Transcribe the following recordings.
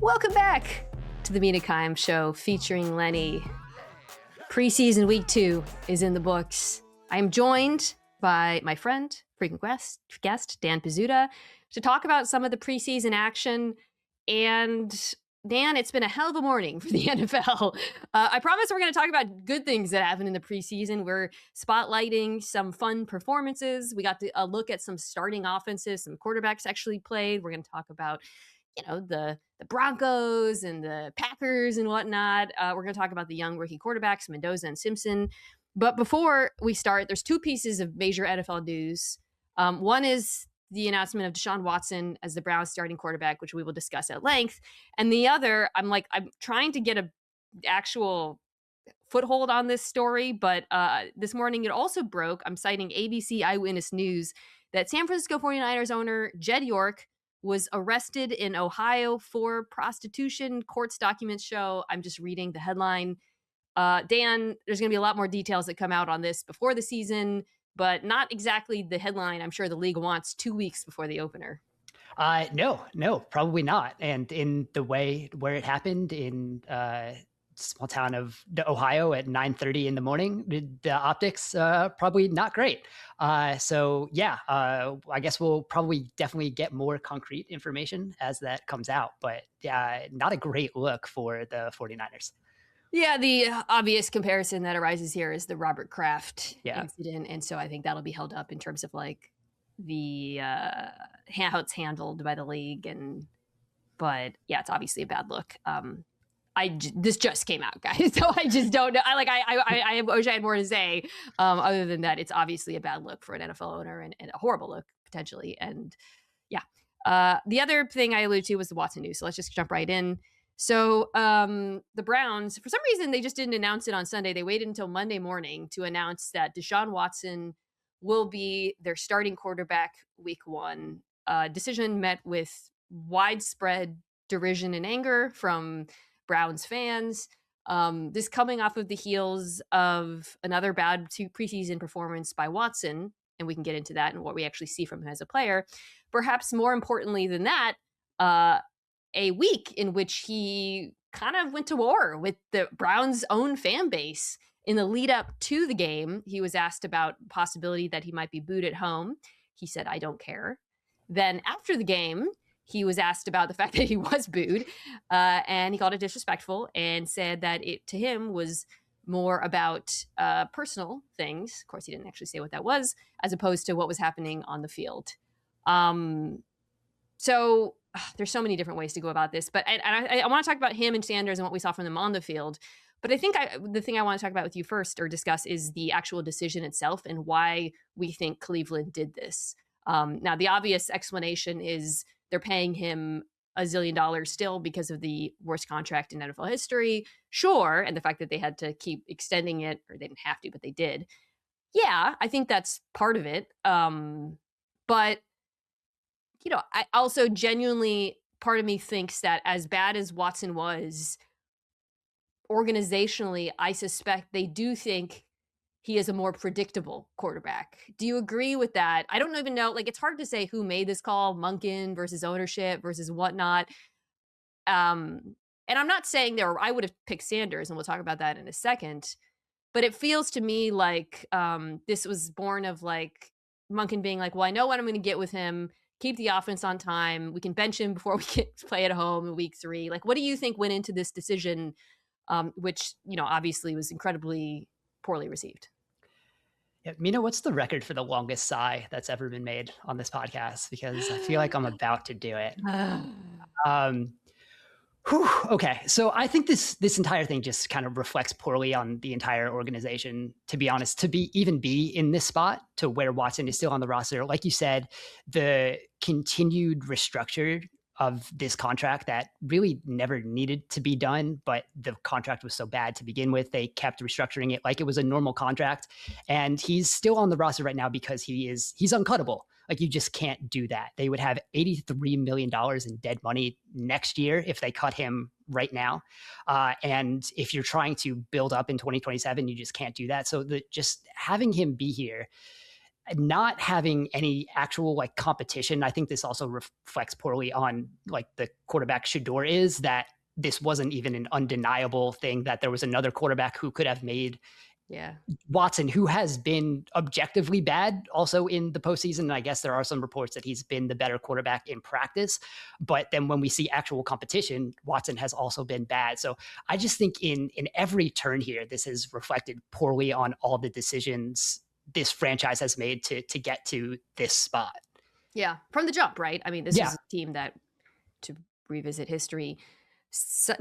Welcome back to the Mina Show featuring Lenny. Preseason week 2 is in the books. I am joined by my friend, frequent guest, Dan Pizzuta, to talk about some of the preseason action. And Dan, it's been a hell of a morning for the NFL. I promise we're going to talk about good things that happened in the preseason. We're spotlighting some fun performances. We got a look at some starting offenses, some quarterbacks actually played. We're going to talk about the Broncos and the Packers and whatnot. We're going to talk about the young rookie quarterbacks, Mendoza and Simpson. But before we start, there's 2 pieces of major NFL news. One is the announcement of Deshaun Watson as the Browns starting quarterback, which we will discuss at length. And the other, I'm trying to get an actual foothold on this story, but this morning it also broke. I'm citing ABC Eyewitness News that San Francisco 49ers owner Jed York was arrested in Ohio for prostitution. Courts documents show. I'm just reading the headline. Dan, there's going to be a lot more details that come out on this before the season, but not exactly the headline I'm sure the league wants 2 weeks before the opener. No, probably not. And in the way where it happened in small town of Ohio at 9:30 in the morning, the optics probably not great. I guess we'll probably definitely get more concrete information as that comes out, but not a great look for the 49ers. Yeah, the obvious comparison that arises here is the Robert Kraft incident. And so I think that'll be held up in terms of the how it's handled by the league. But yeah, it's obviously a bad look. This just came out, guys, so I just don't know. I wish I had more to say. Other than that, it's obviously a bad look for an NFL owner and a horrible look potentially. And yeah, the other thing I alluded to was the Watson news. So let's just jump right in. So the Browns, for some reason, they just didn't announce it on Sunday. They waited until Monday morning to announce that Deshaun Watson will be their starting quarterback week 1. Decision met with widespread derision and anger from Browns fans. This coming off of the heels of another bad preseason performance by Watson, and we can get into that and what we actually see from him as a player. Perhaps more importantly than that, a week in which he kind of went to war with the Browns' own fan base. In the lead up to the game, he was asked about the possibility that he might be booed at home. He said, "I don't care." Then after the game, he was asked about the fact that he was booed, and he called it disrespectful and said that it, to him, was more about personal things. Of course, he didn't actually say what that was, as opposed to what was happening on the field. So there's so many different ways to go about this, but I want to talk about him and Sanders and what we saw from them on the field. But I think the thing I want to talk about with you first or discuss is the actual decision itself and why we think Cleveland did this. Now, the obvious explanation is they're paying him $1 zillion still because of the worst contract in NFL history. Sure. And the fact that they had to keep extending it, or they didn't have to, but they did. Yeah, I think that's part of it. But, I also genuinely, part of me thinks that as bad as Watson was, organizationally, I suspect they do think he is a more predictable quarterback. Do you agree with that? I don't even know. It's hard to say who made this call, Monken versus ownership versus whatnot. And I'm not saying I would have picked Sanders, and we'll talk about that in a second. But it feels to me like this was born of Monken being like, well, I know what I'm going to get with him. Keep the offense on time. We can bench him before we get to play at home in week 3. What do you think went into this decision, which, obviously was incredibly poorly received? Yeah, Mina, what's the record for the longest sigh that's ever been made on this podcast? Because I feel like I'm about to do it. Okay, so I think this entire thing just kind of reflects poorly on the entire organization, to be honest, to be in this spot to where Watson is still on the roster. Like you said, the continued restructure of this contract that really never needed to be done, but the contract was so bad to begin with, they kept restructuring it like it was a normal contract. And he's still on the roster right now because he's uncuttable. You just can't do that. They would have $83 million in dead money next year if they cut him right now. And if you're trying to build up in 2027, you just can't do that. So just having him be here not having any actual like competition, I think this also reflects poorly on like the quarterback Shedeur is, that this wasn't even an undeniable thing that there was another quarterback who could have made Watson, who has been objectively bad also in the postseason. And I guess there are some reports that he's been the better quarterback in practice. But then when we see actual competition, Watson has also been bad. So I just think in every turn here, this has reflected poorly on all the decisions this franchise has made to get to this spot. Yeah, from the jump, right? I mean, this is a team that, to revisit history,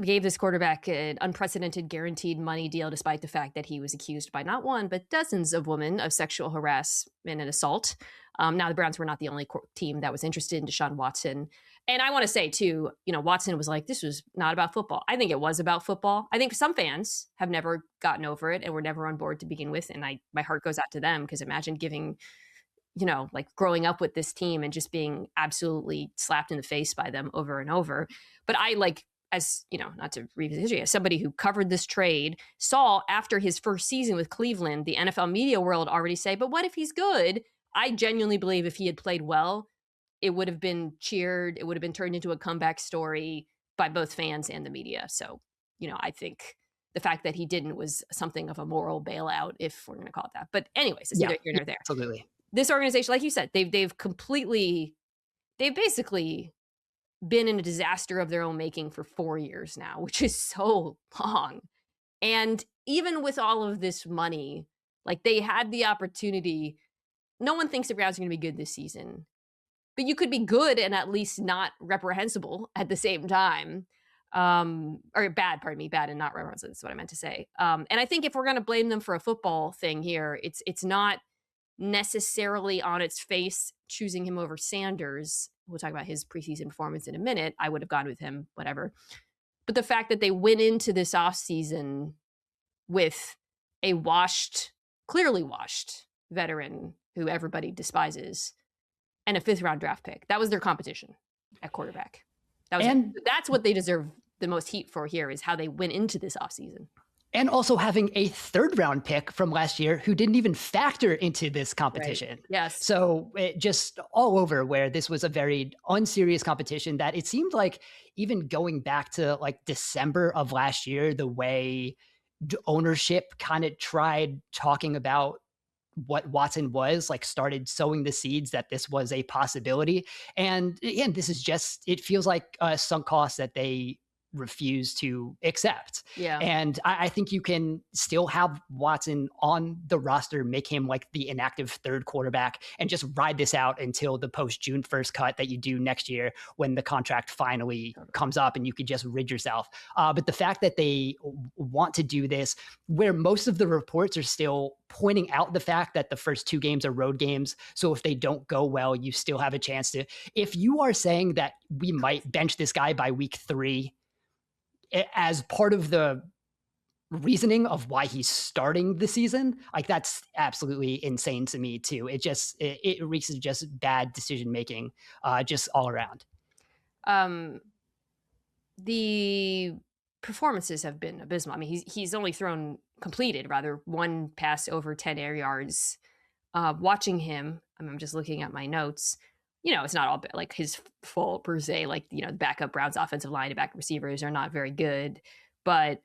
gave this quarterback an unprecedented guaranteed money deal, despite the fact that he was accused by not one, but dozens of women of sexual harassment and assault. Now, the Browns were not the only team that was interested in Deshaun Watson. And I want to say, too, Watson was like, this was not about football. I think it was about football. I think some fans have never gotten over it and were never on board to begin with. And my heart goes out to them, because imagine giving, like growing up with this team and just being absolutely slapped in the face by them over and over. But I as not to revisit history, as somebody who covered this trade, saw after his first season with Cleveland, the NFL media world already say, but what if he's good? I genuinely believe if he had played well, it would have been cheered. It would have been turned into a comeback story by both fans and the media. So, I think the fact that he didn't was something of a moral bailout, if we're going to call it that. But anyways, it's neither here nor there. Absolutely. This organization, like you said, they've basically been in a disaster of their own making for 4 years now, which is so long. And even with all of this money, like they had the opportunity. No one thinks the Browns are going to be good this season, but you could be good and at least not reprehensible at the same time. Or bad, pardon me, bad and not reprehensible. That's what I meant to say. And I think if we're going to blame them for a football thing here, it's not necessarily on its face choosing him over Sanders. We'll talk about his preseason performance in a minute. I would have gone with him, whatever. But the fact that they went into this offseason with a clearly washed veteran who everybody despises and a 5th-round draft pick, that was their competition at quarterback. That's what they deserve the most heat for here, is how they went into this offseason. And also having a 3rd-round pick from last year who didn't even factor into this competition. Right. Yes. So it just all over, where this was a very unserious competition that it seemed like, even going back to like December of last year, the way ownership kind of tried talking about what Watson was, like started sowing the seeds that this was a possibility. And again, this is just, it feels like a sunk cost that they refuse to accept. Yeah. And I think you can still have Watson on the roster, make him like the inactive 3rd quarterback, and just ride this out until the post June 1st cut that you do next year, when the contract finally comes up and you could just rid yourself. But the fact that they want to do this, where most of the reports are still pointing out the fact that the first 2 games are road games, so if they don't go well, you still have a chance to, if you are saying that we might bench this guy by week 3, as part of the reasoning of why he's starting the season, like that's absolutely insane to me too. It reeks of just bad decision making, just all around. The performances have been abysmal. I mean, he's only completed 1 pass over 10 air yards. Watching him, I'm just looking at my notes. It's not all like his fault per se. Like, the backup Browns offensive line and backup receivers are not very good. But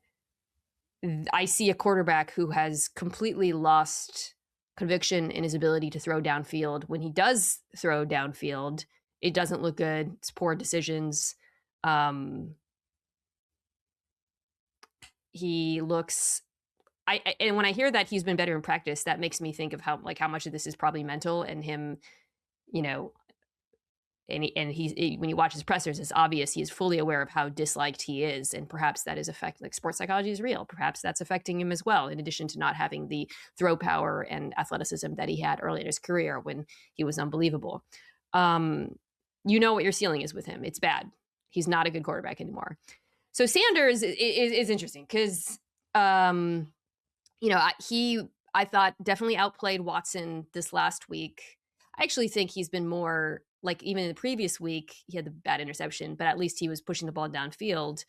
I see a quarterback who has completely lost conviction in his ability to throw downfield. When he does throw downfield, it doesn't look good. It's poor decisions. He looks... and when I hear that he's been better in practice, that makes me think of how much of this is probably mental, and him, and he's, when you watch his pressers, it's obvious he is fully aware of how disliked he is, and perhaps that is affecting, like, sports psychology is real. Perhaps that's affecting him as well, in addition to not having the throw power and athleticism that he had early in his career when he was unbelievable. What your ceiling is with him. It's bad. He's not a good quarterback anymore. So Sanders is interesting because, I thought definitely outplayed Watson this last week. I actually think he's been more, like, even in the previous week, he had the bad interception, but at least he was pushing the ball downfield.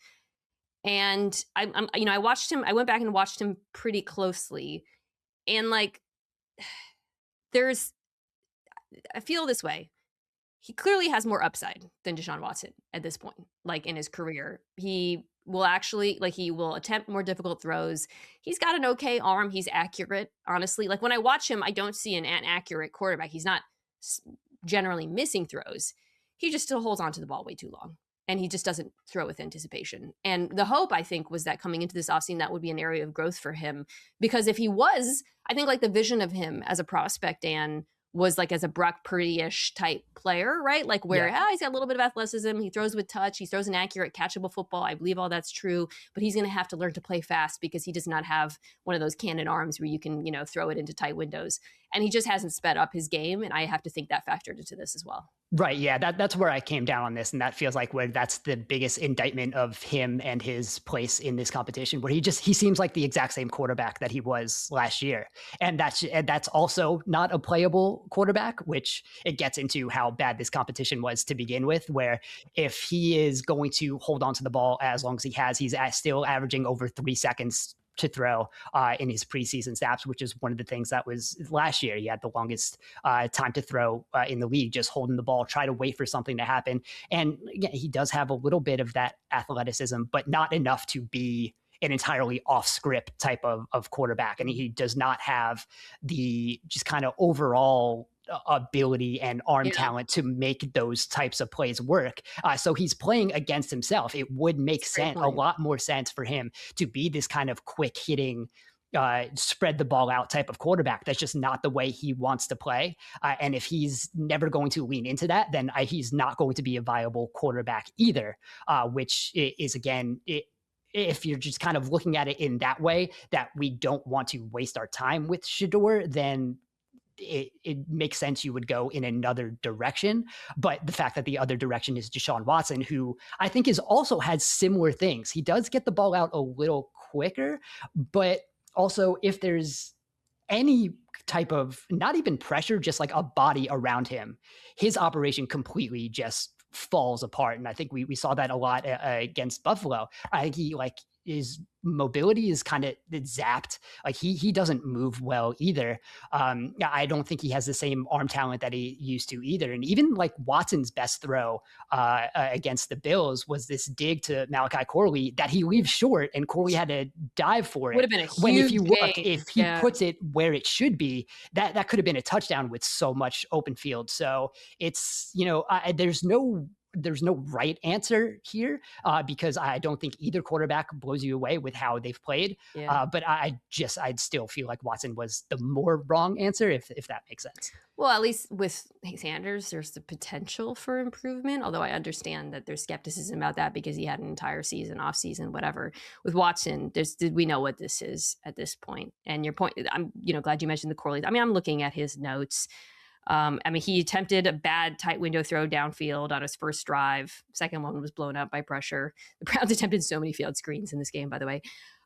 And I watched him. I went back and watched him pretty closely, and like, there's I feel this way. He clearly has more upside than Deshaun Watson at this point, like in his career. He will actually, like, he will attempt more difficult throws. He's got an okay arm. He's accurate, honestly. Like, when I watch him, I don't see an accurate quarterback. He's not generally missing throws. He just still holds on to the ball way too long. And he just doesn't throw with anticipation. And the hope, I think, was that coming into this offseason, that would be an area of growth for him. Because if he was, I think, like, the vision of him as a prospect, Dan, was like as a Brock Purdy-ish type player, right? Like where he's got a little bit of athleticism. He throws with touch. He throws an accurate, catchable football. I believe all that's true, but he's going to have to learn to play fast because he does not have one of those cannon arms where you can, throw it into tight windows. And he just hasn't sped up his game. And I have to think that factored into this as well. Right. Yeah. That's where I came down on this. And that feels like where that's the biggest indictment of him and his place in this competition, where he seems like the exact same quarterback that he was last year. And that's also not a playable quarterback, which it gets into how bad this competition was to begin with, where if he is going to hold on to the ball as long as he has, he's still averaging over 3 seconds to throw in his preseason snaps, which is one of the things that was last year. He had the longest time to throw in the league, just holding the ball, try to wait for something to happen. And again, he does have a little bit of that athleticism, but not enough to be an entirely off script type of quarterback. And he does not have the just kind of overall ability and arm talent to make those types of plays work. So he's playing against himself. It would make sense, a lot more sense for him to be this kind of quick hitting, spread the ball out type of quarterback. That's just not the way he wants to play. And if he's never going to lean into that, then he's not going to be a viable quarterback either, which is, again, if you're just kind of looking at it in that way, that we don't want to waste our time with Shedeur, then it makes sense you would go in another direction. But the fact that the other direction is Deshaun Watson, who I think is also has similar things. He does get the ball out a little quicker, but also if there's any type of, not even pressure, just like a body around him, his operation completely just falls apart. And I think we saw that a lot against Buffalo. I think his mobility is kind of zapped. Like he doesn't move well either. I don't think he has the same arm talent that he used to either. And even like Watson's best throw against the Bills was this dig to Malachi Corley that he leaves short, and Corley had to dive for it. Would have been a huge when if you look, game. if he puts it where it should be, that could have been a touchdown with so much open field. So it's, there's no right answer here because I don't think either quarterback blows you away with how they've played. But I'd still feel like Watson was the more wrong answer, if that makes sense. Well, at least with Sanders, there's the potential for improvement, although I understand that there's skepticism about that because he had an entire season, off season, whatever. With Watson, we know what this is at this point. And your point, I'm glad you mentioned the Corley. I mean, I'm looking at his notes. He attempted a bad tight window throw downfield on his first drive. Second one was blown up by pressure. The Browns attempted so many field screens in this game, by the way.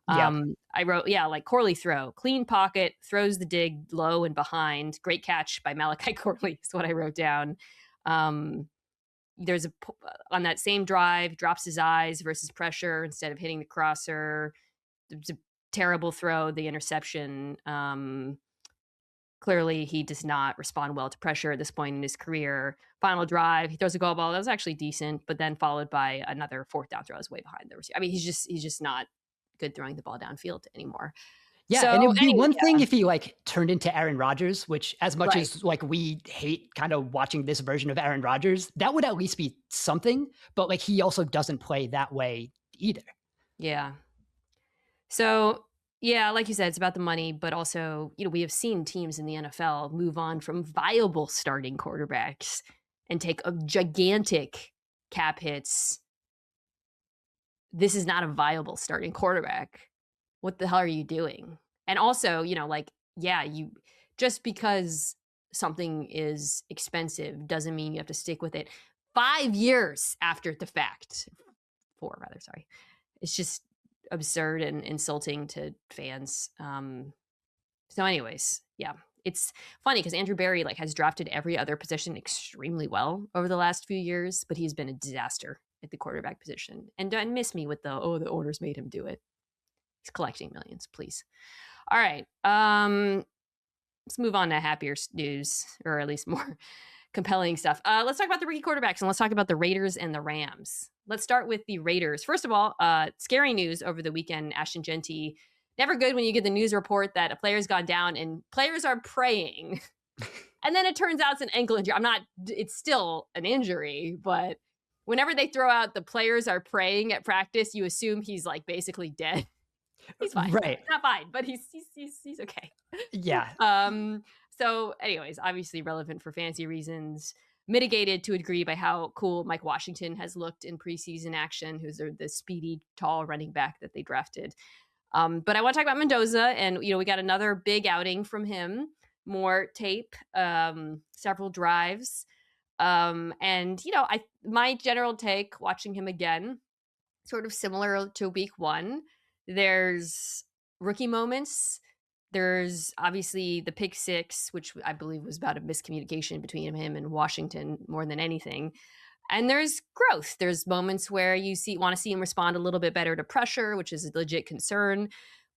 I wrote, like Corley throw, clean pocket, throws the dig low and behind. Great catch by Malachi Corley is what I wrote down. There's on that same drive, drops his eyes versus pressure instead of hitting the crosser. It's a terrible throw, the interception. Clearly, he does not respond well to pressure at this point in his career. Final drive, he throws a goal ball that was actually decent, but then followed by another fourth down throw is way behind the receiver. I mean, he's just not good throwing the ball downfield anymore. Yeah, so, and it would be one thing if he turned into Aaron Rodgers, which as much as we hate kind of watching this version of Aaron Rodgers, that would at least be something. But he also doesn't play that way either. Yeah. So. Yeah, like you said, it's about the money, but also, we have seen teams in the NFL move on from viable starting quarterbacks and take a gigantic cap hits. This is not a viable starting quarterback. What the hell are you doing? And also, just because something is expensive doesn't mean you have to stick with it 5 years after the fact. 4, rather, sorry. It's just absurd and insulting to fans. So anyways, it's funny because Andrew Berry has drafted every other position extremely well over the last few years, but he's been a disaster at the quarterback position. And don't miss me with the owners made him do it. He's collecting millions, please. All right. let's move on to happier news, or at least more compelling stuff. Let's talk about the rookie quarterbacks, and let's talk about the Raiders and the Rams. Let's start with the Raiders. First of all, scary news over the weekend. Ashton Genty, never good when you get the news report that a player's gone down and players are praying. And then it turns out it's an ankle injury. It's still an injury, but whenever they throw out the players are praying at practice, you assume he's like basically dead. He's fine. Right. Not fine, but he's okay. Yeah. So anyways, obviously relevant for fantasy reasons, mitigated to a degree by how cool Mike Washington has looked in preseason action, who's the speedy, tall running back that they drafted. But I want to talk about Mendoza, and we got another big outing from him, more tape, several drives. And my general take watching him again, sort of similar to week one. There's rookie moments. There's obviously the pick six, which I believe was about a miscommunication between him and Washington more than anything. And there's growth. There's moments where you want to see him respond a little bit better to pressure, which is a legit concern.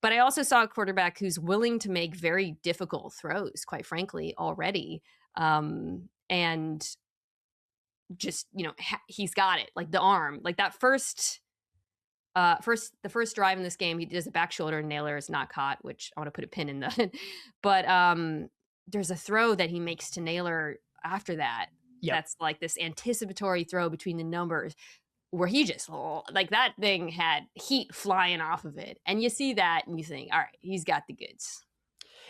But I also saw a quarterback who's willing to make very difficult throws, quite frankly, already. And just, he's got it, like the arm, like that the first drive in this game, he does a back shoulder and Naylor is not caught, which I want to put a pin in that. But there's a throw that he makes to Naylor after that. Yep. That's like this anticipatory throw between the numbers where he just, like, that thing had heat flying off of it. And you see that and you think, all right, he's got the goods.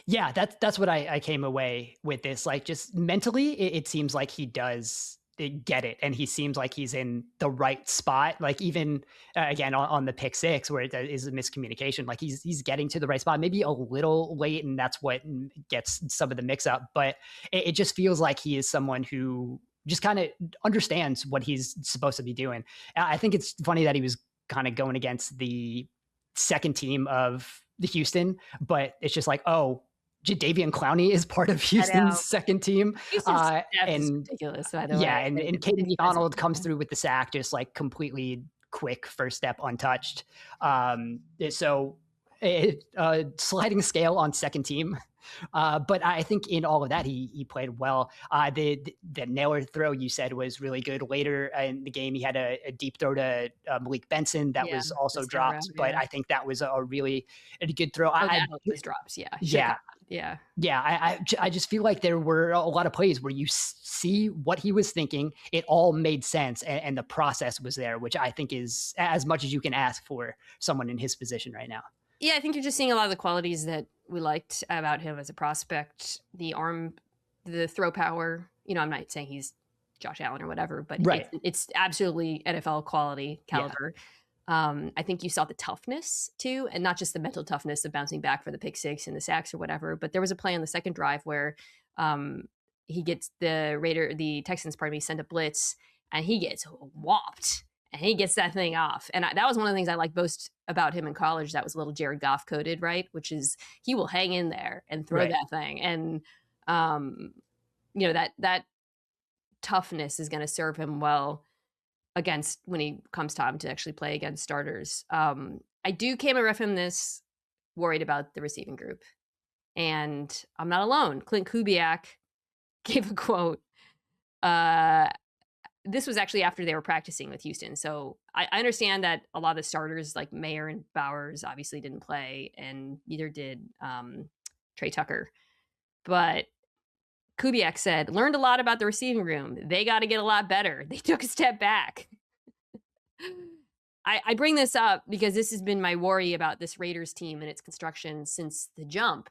Yeah, that's what I came away with this. Like, just mentally, it seems like he does get it, and he seems like he's in the right spot. Like, even again on the pick six where it is a miscommunication, like he's getting to the right spot, maybe a little late, and that's what gets some of the mix up. But it just feels like he is someone who just kind of understands what he's supposed to be doing. I think it's funny that he was kind of going against the second team of the Houston, but it's just like, oh, Jadeveon Clowney is part of Houston's second team. And ridiculous, by the way. Yeah, and Caden McDonald comes through with the sack, just like completely quick first step untouched. So sliding scale on second team. But I think in all of that, he played well. The Naylor throw you said was really good. Later in the game, he had a deep throw to Malik Benson that was also dropped. But I think that was a really good throw. Those drops, yeah. I just feel like there were a lot of plays where you see what he was thinking. It all made sense, and the process was there, which I think is as much as you can ask for someone in his position right now. Yeah, I think you're just seeing a lot of the qualities that we liked about him as a prospect. The arm, the throw power. I'm not saying he's Josh Allen or whatever, but it's absolutely NFL quality caliber. Yeah. I think you saw the toughness too, and not just the mental toughness of bouncing back for the pick six and the sacks or whatever, but there was a play on the second drive where he gets the Texans, send a blitz, and he gets whopped. And he gets that thing off. And that was one of the things I liked most about him in college. That was a little Jared Goff coded, right? Which is he will hang in there and throw that thing. And, that toughness is going to serve him well against when he comes time to actually play against starters. I do came away from this worried about the receiving group. And I'm not alone. Clint Kubiak gave a quote. This was actually after they were practicing with Houston. So I understand that a lot of the starters like Mayer and Bowers obviously didn't play, and neither did Trey Tucker. But Kubiak said, learned a lot about the receiving room. They got to get a lot better. They took a step back. I bring this up because this has been my worry about this Raiders team and its construction since the jump,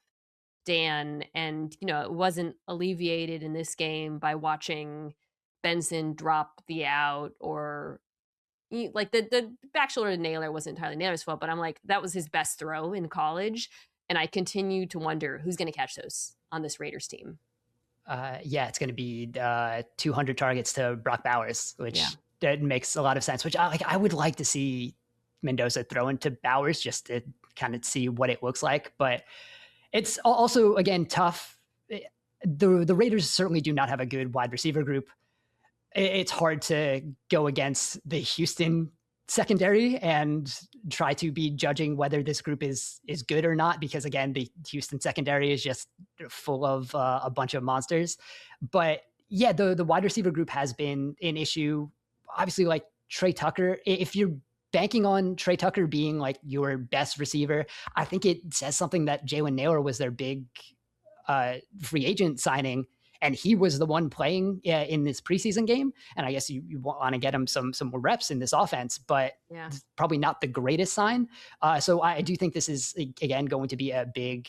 Dan. And, it wasn't alleviated in this game by watching Benson drop the out, or like the back shoulder to Naylor wasn't entirely Naylor's fault, but I'm like, that was his best throw in college. And I continue to wonder who's going to catch those on this Raiders team. It's going to be 200 targets to Brock Bowers, which that makes a lot of sense, which I would like to see Mendoza throw into Bowers just to kind of see what it looks like. But it's also, again, tough. The Raiders certainly do not have a good wide receiver group. It's hard to go against the Houston secondary and try to be judging whether this group is good or not, because again, the Houston secondary is just full of a bunch of monsters. But yeah, the wide receiver group has been an issue. Obviously, like Trey Tucker, if you're banking on Trey Tucker being like your best receiver, I think it says something that Jalen Nailor was their big free agent signing, and he was the one playing in this preseason game. And I guess you want to get him some more reps in this offense, but probably not the greatest sign. So I do think this is, again, going to be a big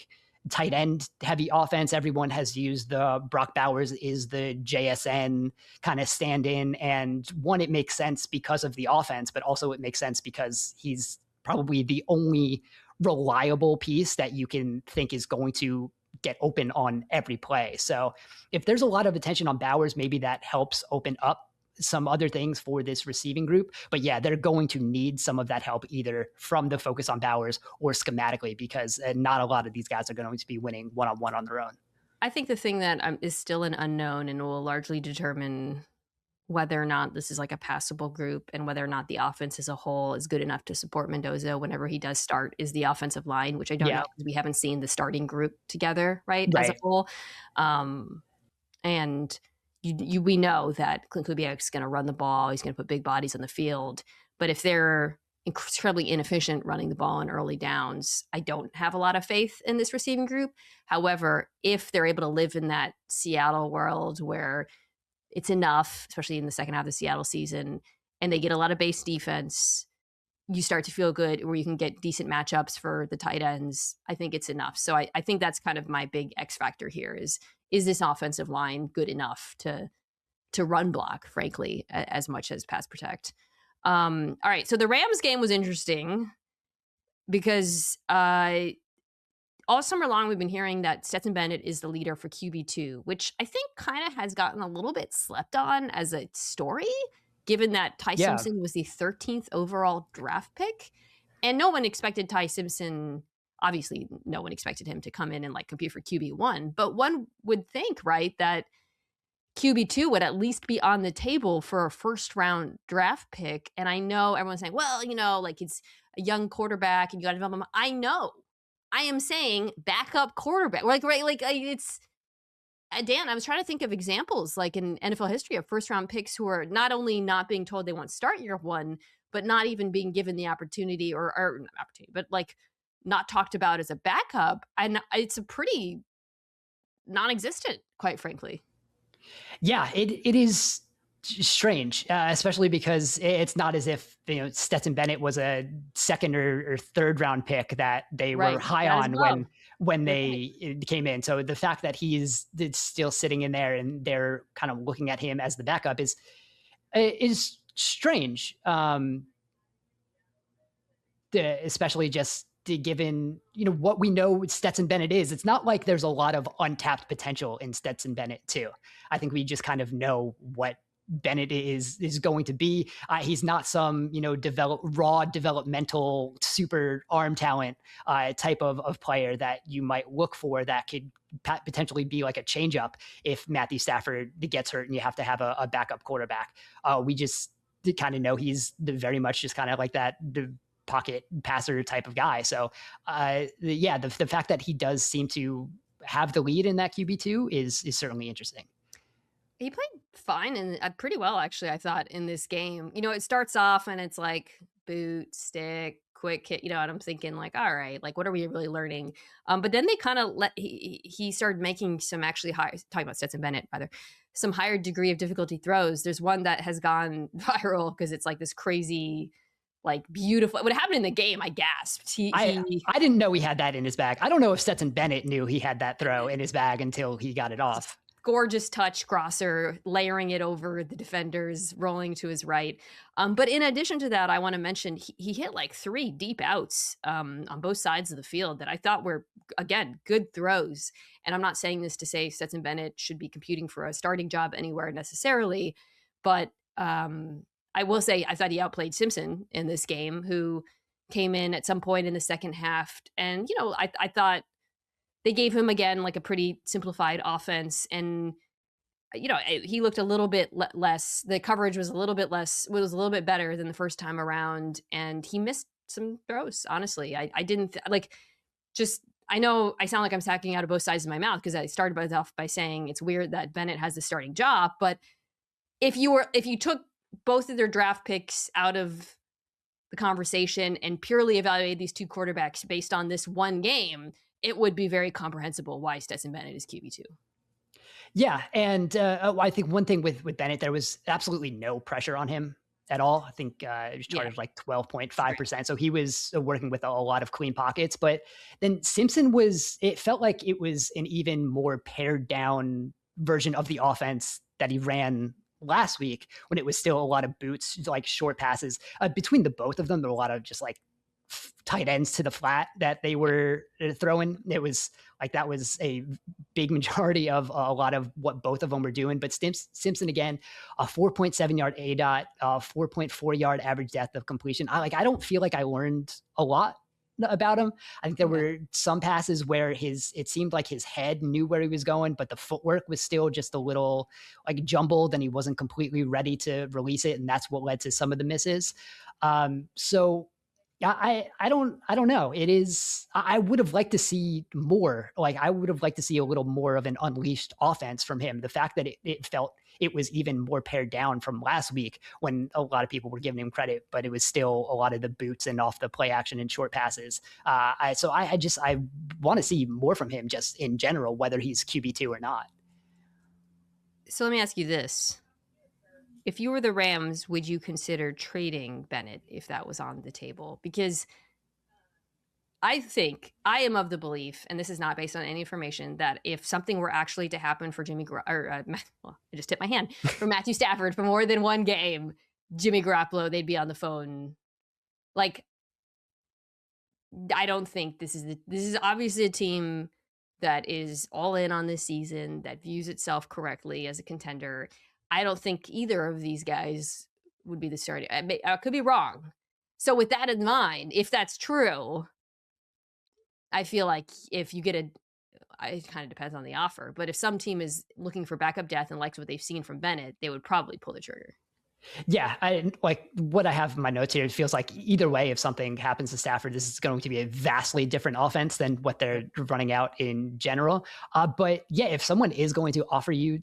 tight end heavy offense. Everyone has used the Brock Bowers is the JSN kind of stand in. And one, it makes sense because of the offense, but also it makes sense because he's probably the only reliable piece that you can think is going to get open on every play. So if there's a lot of attention on Bowers, maybe that helps open up some other things for this receiving group. But yeah, they're going to need some of that help either from the focus on Bowers or schematically, because not a lot of these guys are going to be winning one-on-one on their own. I think the thing that is still an unknown and will largely determine whether or not this is like a passable group and whether or not the offense as a whole is good enough to support Mendoza whenever he does start is the offensive line, which I don't know because we haven't seen the starting group together, right. As a whole. And we know that Clint Kubiak is going to run the ball. He's going to put big bodies on the field. But if they're incredibly inefficient running the ball in early downs, I don't have a lot of faith in this receiving group. However, if they're able to live in that Seattle world where it's enough, especially in the second half of the Seattle season, and they get a lot of base defense, you start to feel good where you can get decent matchups for the tight ends. I think it's enough. So I think that's kind of my big X factor here is this offensive line good enough to run block, frankly, as much as pass protect? All right. So the Rams game was interesting because all summer long, we've been hearing that Stetson Bennett is the leader for QB2, which I think kind of has gotten a little bit slept on as a story, given that Ty Simpson was the 13th overall draft pick. And no one expected Ty Simpson. Obviously, no one expected him to come in and like compete for QB1. But one would think, right, that QB2 would at least be on the table for a first round draft pick. And I know everyone's saying, well, like it's a young quarterback and you got to develop him. I know. I am saying backup quarterback. It's Dan, I was trying to think of examples like in NFL history of first round picks who are not only not being told they won't start year one, but not even being given the opportunity or not opportunity, but like not talked about as a backup. And it's a pretty non-existent, quite frankly. Yeah, it is strange, especially because it's not as if Stetson Bennett was a second or third round pick that they were high on when they came in. So the fact that he's still sitting in there and they're kind of looking at him as the backup is strange, especially just given what we know Stetson Bennett is. It's not like there's a lot of untapped potential in Stetson Bennett too. I think we just kind of know what Bennett is going to be. He's not some raw developmental super arm talent type of player that you might look for that could potentially be like a change up if Matthew Stafford gets hurt and you have to have a backup quarterback. We just kind of know he's very much just kind of like that pocket passer type of guy. So the fact that he does seem to have the lead in that QB2 is certainly interesting. He played fine and pretty well, actually, I thought, in this game. It starts off and it's like boot, stick, quick hit, and I'm thinking like, all right, like what are we really learning? But then they kind of he started making some actually high, talking about Stetson Bennett, rather, some higher degree of difficulty throws. There's one that has gone viral because it's like this crazy, like beautiful. What happened in the game, I gasped. I didn't know he had that in his bag. I don't know if Stetson Bennett knew he had that throw in his bag until he got it off. Gorgeous touch, Grosser layering it over the defenders, rolling to his right. But in addition to that, I want to mention he hit like 3 deep outs on both sides of the field that I thought were, again, good throws. And I'm not saying this to say Stetson Bennett should be competing for a starting job anywhere necessarily, but I will say I thought he outplayed Simpson in this game, who came in at some point in the second half. And, I thought they gave him, again, like a pretty simplified offense. And he looked a little bit less. The coverage was a little bit better than the first time around, and he missed some throws. Honestly, I didn't I know I sound like I'm talking out of both sides of my mouth because I started off by saying it's weird that Bennett has the starting job, but if you took both of their draft picks out of the conversation and purely evaluated these two quarterbacks based on this one game, it would be very comprehensible why Stetson Bennett is QB2. Yeah, and I think one thing with Bennett, there was absolutely no pressure on him at all. I think it was charged like 12.5%. So he was working with a lot of clean pockets. But then Simpson it felt like it was an even more pared down version of the offense that he ran last week when it was still a lot of boots, like short passes. Between the both of them, there were a lot of just like tight ends to the flat that they were throwing. It was like that was a big majority of a lot of what both of them were doing. But Simpson, again, a 4.7 yard ADOT, 4.4 yard average depth of completion. I don't feel like I learned a lot about him. I think there were some passes where it seemed like his head knew where he was going, but the footwork was still just a little like jumbled and he wasn't completely ready to release it. And that's what led to some of the misses. So yeah, I don't know. It is, I would have liked to see more. Like I would have liked to see a little more of an unleashed offense from him. The fact that it felt it was even more pared down from last week when a lot of people were giving him credit, but it was still a lot of the boots and off the play action and short passes. I want to see more from him just in general, whether he's QB2 or not. So let me ask you this. If you were the Rams, would you consider trading Bennett if that was on the table? Because I think I am of the belief, and this is not based on any information, that if something were actually to happen for I just tipped my hand, for Matthew Stafford for more than one game, Jimmy Garoppolo, they'd be on the phone. Like, I don't think this is obviously a team that is all in on this season, that views itself correctly as a contender. I don't think either of these guys would be the starting. I could be wrong. So with that in mind, if that's true, I feel like if you get it kind of depends on the offer, but if some team is looking for backup depth and likes what they've seen from Bennett, they would probably pull the trigger. Yeah, I like what I have in my notes here. It feels like either way, if something happens to Stafford, this is going to be a vastly different offense than what they're running out in general. But yeah, if someone is going to offer you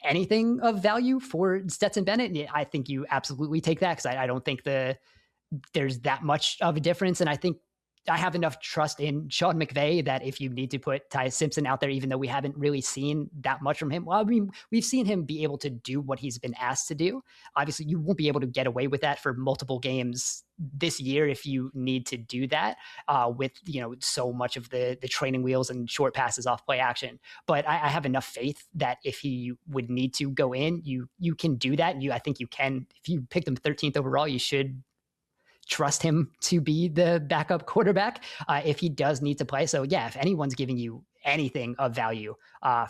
anything of value for Stetson Bennett, I think you absolutely take that because I don't think there's that much of a difference. And I think I have enough trust in Sean McVay that if you need to put Ty Simpson out there, even though we haven't really seen that much from him, well, I mean, we've seen him be able to do what he's been asked to do. Obviously, you won't be able to get away with that for multiple games this year if you need to do that with so much of the training wheels and short passes off play action. But I have enough faith that if he would need to go in, you can do that. And I think you can. If you picked him 13th overall, you should trust him to be the backup quarterback if he does need to play. So yeah, if anyone's giving you anything of value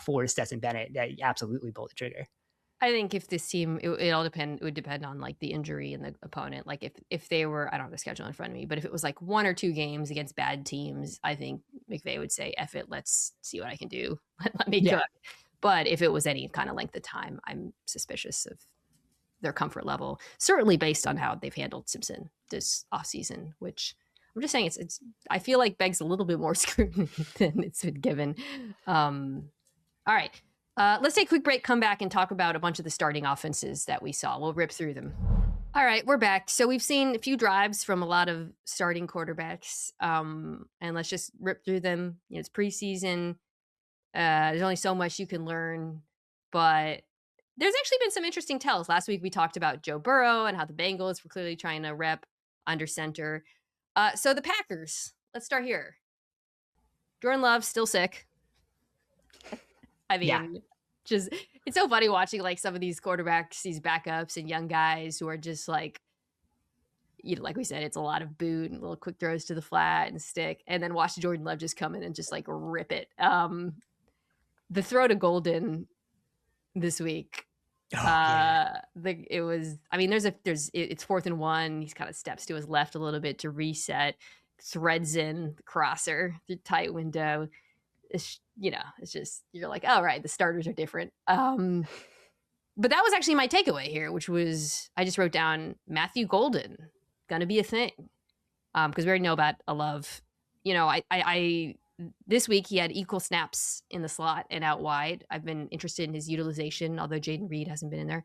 for Stetson Bennett, absolutely pull the trigger. I think if this team, it would depend on like the injury and the opponent. Like if they were, I don't have the schedule in front of me, but if it was like 1 or 2 games against bad teams, I think McVay would say, F it, let's see what I can do. Let me cook. But if it was any kind of length of time, I'm suspicious of their comfort level, certainly based on how they've handled Simpson this offseason, which I'm just saying it's I feel like begs a little bit more scrutiny than it's been given. All right. Let's take a quick break, come back and talk about a bunch of the starting offenses that we saw. We'll rip through them. All right, we're back. So we've seen a few drives from a lot of starting quarterbacks, and let's just rip through them. It's preseason. There's only so much you can learn, but there's actually been some interesting tells. Last week we talked about Joe Burrow and how the Bengals were clearly trying to rep under center. So the Packers, let's start here. Jordan Love still sick. I mean, just it's so funny watching like some of these quarterbacks, these backups and young guys who are just like, like we said, it's a lot of boot and little quick throws to the flat and stick, and then watch Jordan Love just come in and just like rip it. The throw to Golden this week. It was, I mean, it's 4th and 1. He's kind of steps to his left a little bit to reset, threads in the crosser, the tight window. it's just, you're like, oh, right, the starters are different. But that was actually my takeaway here, which was, I just wrote down Matthew Golden, gonna be a thing. Because we already know about a love. I this week he had equal snaps in the slot and out wide. I've been interested in his utilization, although Jayden Reed hasn't been in there.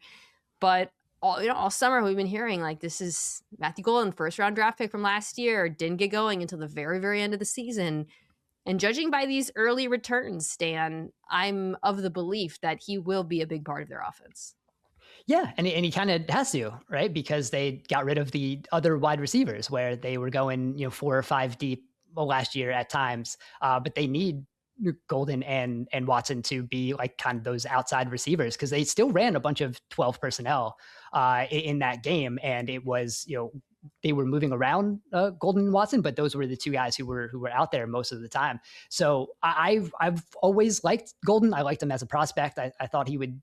But all summer we've been hearing like, this is Matthew Golden, first round draft pick from last year, didn't get going until the very, very end of the season. And judging by these early returns, Stan, I'm of the belief that he will be a big part of their offense. Yeah, and he kind of has to, right? Because they got rid of the other wide receivers where they were going, 4 or 5 deep last year at times. But they need Golden and Watson to be like kind of those outside receivers, because they still ran a bunch of 12 personnel in that game, and it was they were moving around Golden and Watson, but those were the two guys who were out there most of the time. So I've always liked Golden. I liked him as a prospect. I thought he would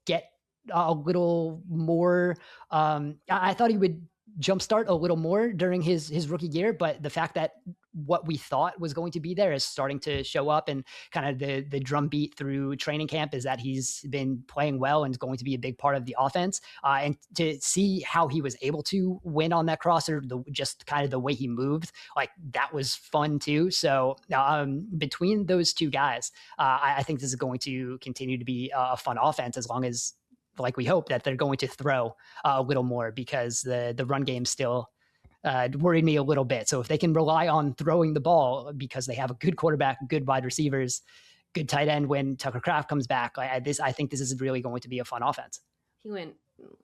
get a little more. I thought he would jumpstart a little more during his rookie year, but the fact that what we thought was going to be there is starting to show up, and kind of the drumbeat through training camp is that he's been playing well and is going to be a big part of the offense. And to see how he was able to win on that crosser, just kind of the way he moved, like that was fun too. So between those two guys, I think this is going to continue to be a fun offense, as long as, like we hope, that they're going to throw a little more, because the run game still worried me a little bit. So if they can rely on throwing the ball, because they have a good quarterback, good wide receivers, good tight end when Tucker Kraft comes back, I think this is really going to be a fun offense.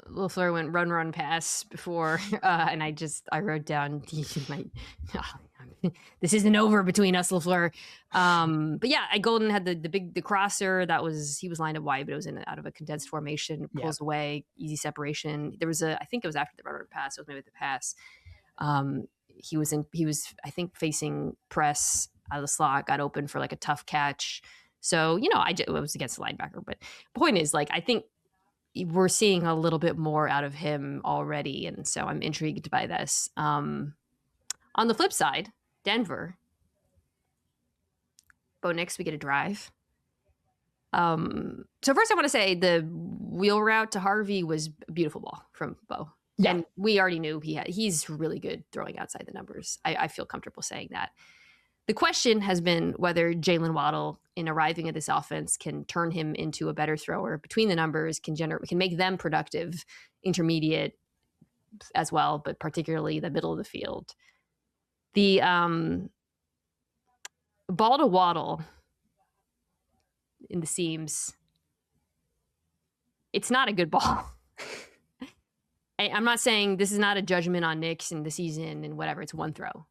LaFleur went run pass before, and I wrote down, this isn't over between us, LaFleur. But yeah, Golden had the crosser he was lined up wide, but it was out of a condensed formation, pulls away, easy separation. There was I think it was after the run pass, it was maybe the pass. He was I think facing press out of the slot, got open for like a tough catch. So, it was against the linebacker, but point is, like, I think we're seeing a little bit more out of him already. And so I'm intrigued by this. On the flip side, Denver, Bo Nix, we get a drive. So first I want to say the wheel route to Harvey was a beautiful ball from Bo. Yeah. And we already knew he's really good throwing outside the numbers. I feel comfortable saying that. The question has been whether Jaylen Waddle, in arriving at this offense, can turn him into a better thrower between the numbers, can make them productive, intermediate as well, but particularly the middle of the field. The ball to Waddle in the seams, it's not a good ball. I'm not saying this is not a judgment on Nix and the season and whatever. It's one throw.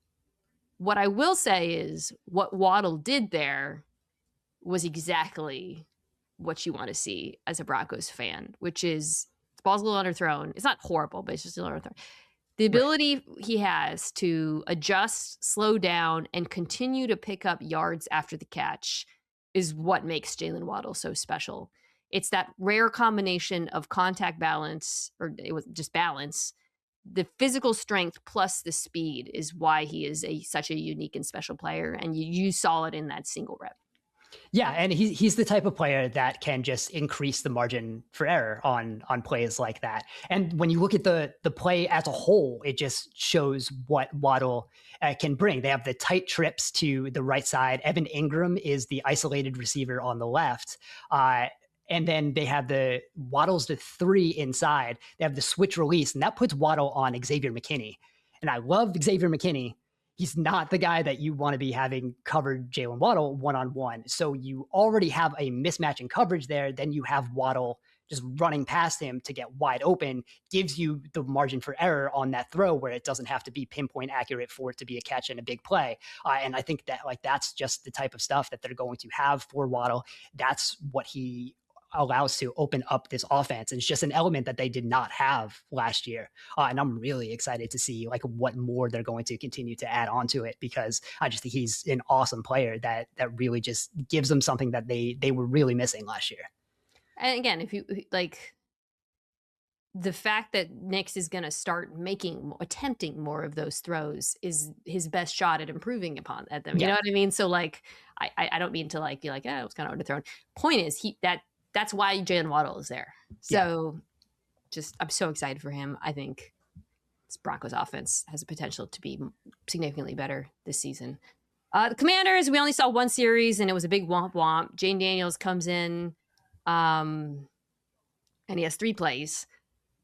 What I will say is what Waddle did there was exactly what you want to see as a Broncos fan, which is the ball's a little underthrown. It's not horrible, but it's just a little underthrown. The ability he has to adjust, slow down, and continue to pick up yards after the catch is what makes Jaylen Waddle so special. It's that rare combination of contact balance, or it was just balance. The physical strength plus the speed is why he is such a unique and special player. And you saw it in that single rep. Yeah, and he's the type of player that can just increase the margin for error on plays like that. And when you look at the play as a whole, it just shows what Waddle can bring. They have the tight trips to the right side. Evan Ingram is the isolated receiver on the left. And then they have the Waddle's the 3 inside. They have the switch release, and that puts Waddle on Xavier McKinney. And I love Xavier McKinney. He's not the guy that you want to be having covered Jaylen Waddle one-on-one. So you already have a mismatch in coverage there. Then you have Waddle just running past him to get wide open, gives you the margin for error on that throw where it doesn't have to be pinpoint accurate for it to be a catch and a big play. And I think that that's just the type of stuff that they're going to have for Waddle. That's what he allows to open up this offense. And it's just an element that they did not have last year. And I'm really excited to see what more they're going to continue to add on to it, because I just think he's an awesome player that really just gives them something that they were really missing last year. And again, if you the fact that Nix is going to start attempting more of those throws is his best shot at improving upon at them. You know what I mean? So like, I don't mean to like be like, it was kind of underthrown. Point is that's why Jaylen Waddle is there. So I'm so excited for him. I think this Broncos offense has a potential to be significantly better this season. The Commanders, we only saw one series, and it was a big womp womp. Jayden Daniels comes in, and he has 3 plays.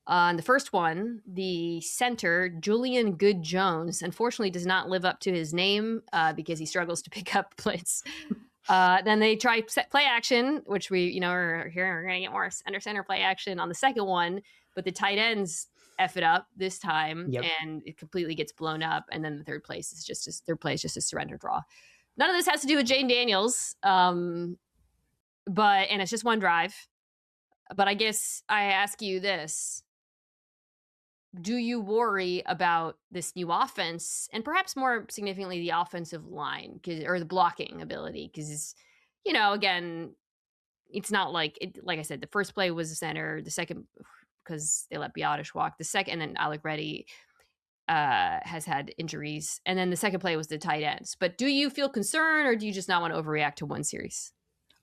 On the first one, the center, Julian Good-Jones, unfortunately does not live up to his name because he struggles to pick up blitz. Then they try play action, which we, are here. We're going to get more under center play action on the second one, but the tight ends F it up this time, and it completely gets blown up. And then the third play is just a surrender draw. None of this has to do with Jayden Daniels, and it's just one drive. But I guess I ask you this. Do you worry about this new offense and perhaps more significantly the offensive line or the blocking ability? Because, again, it's not like I said, the first play was the center, the second because they let Biotish walk, the second, and then Alec Reddy has had injuries, and then the second play was the tight ends. But do you feel concerned, or do you just not want to overreact to one series?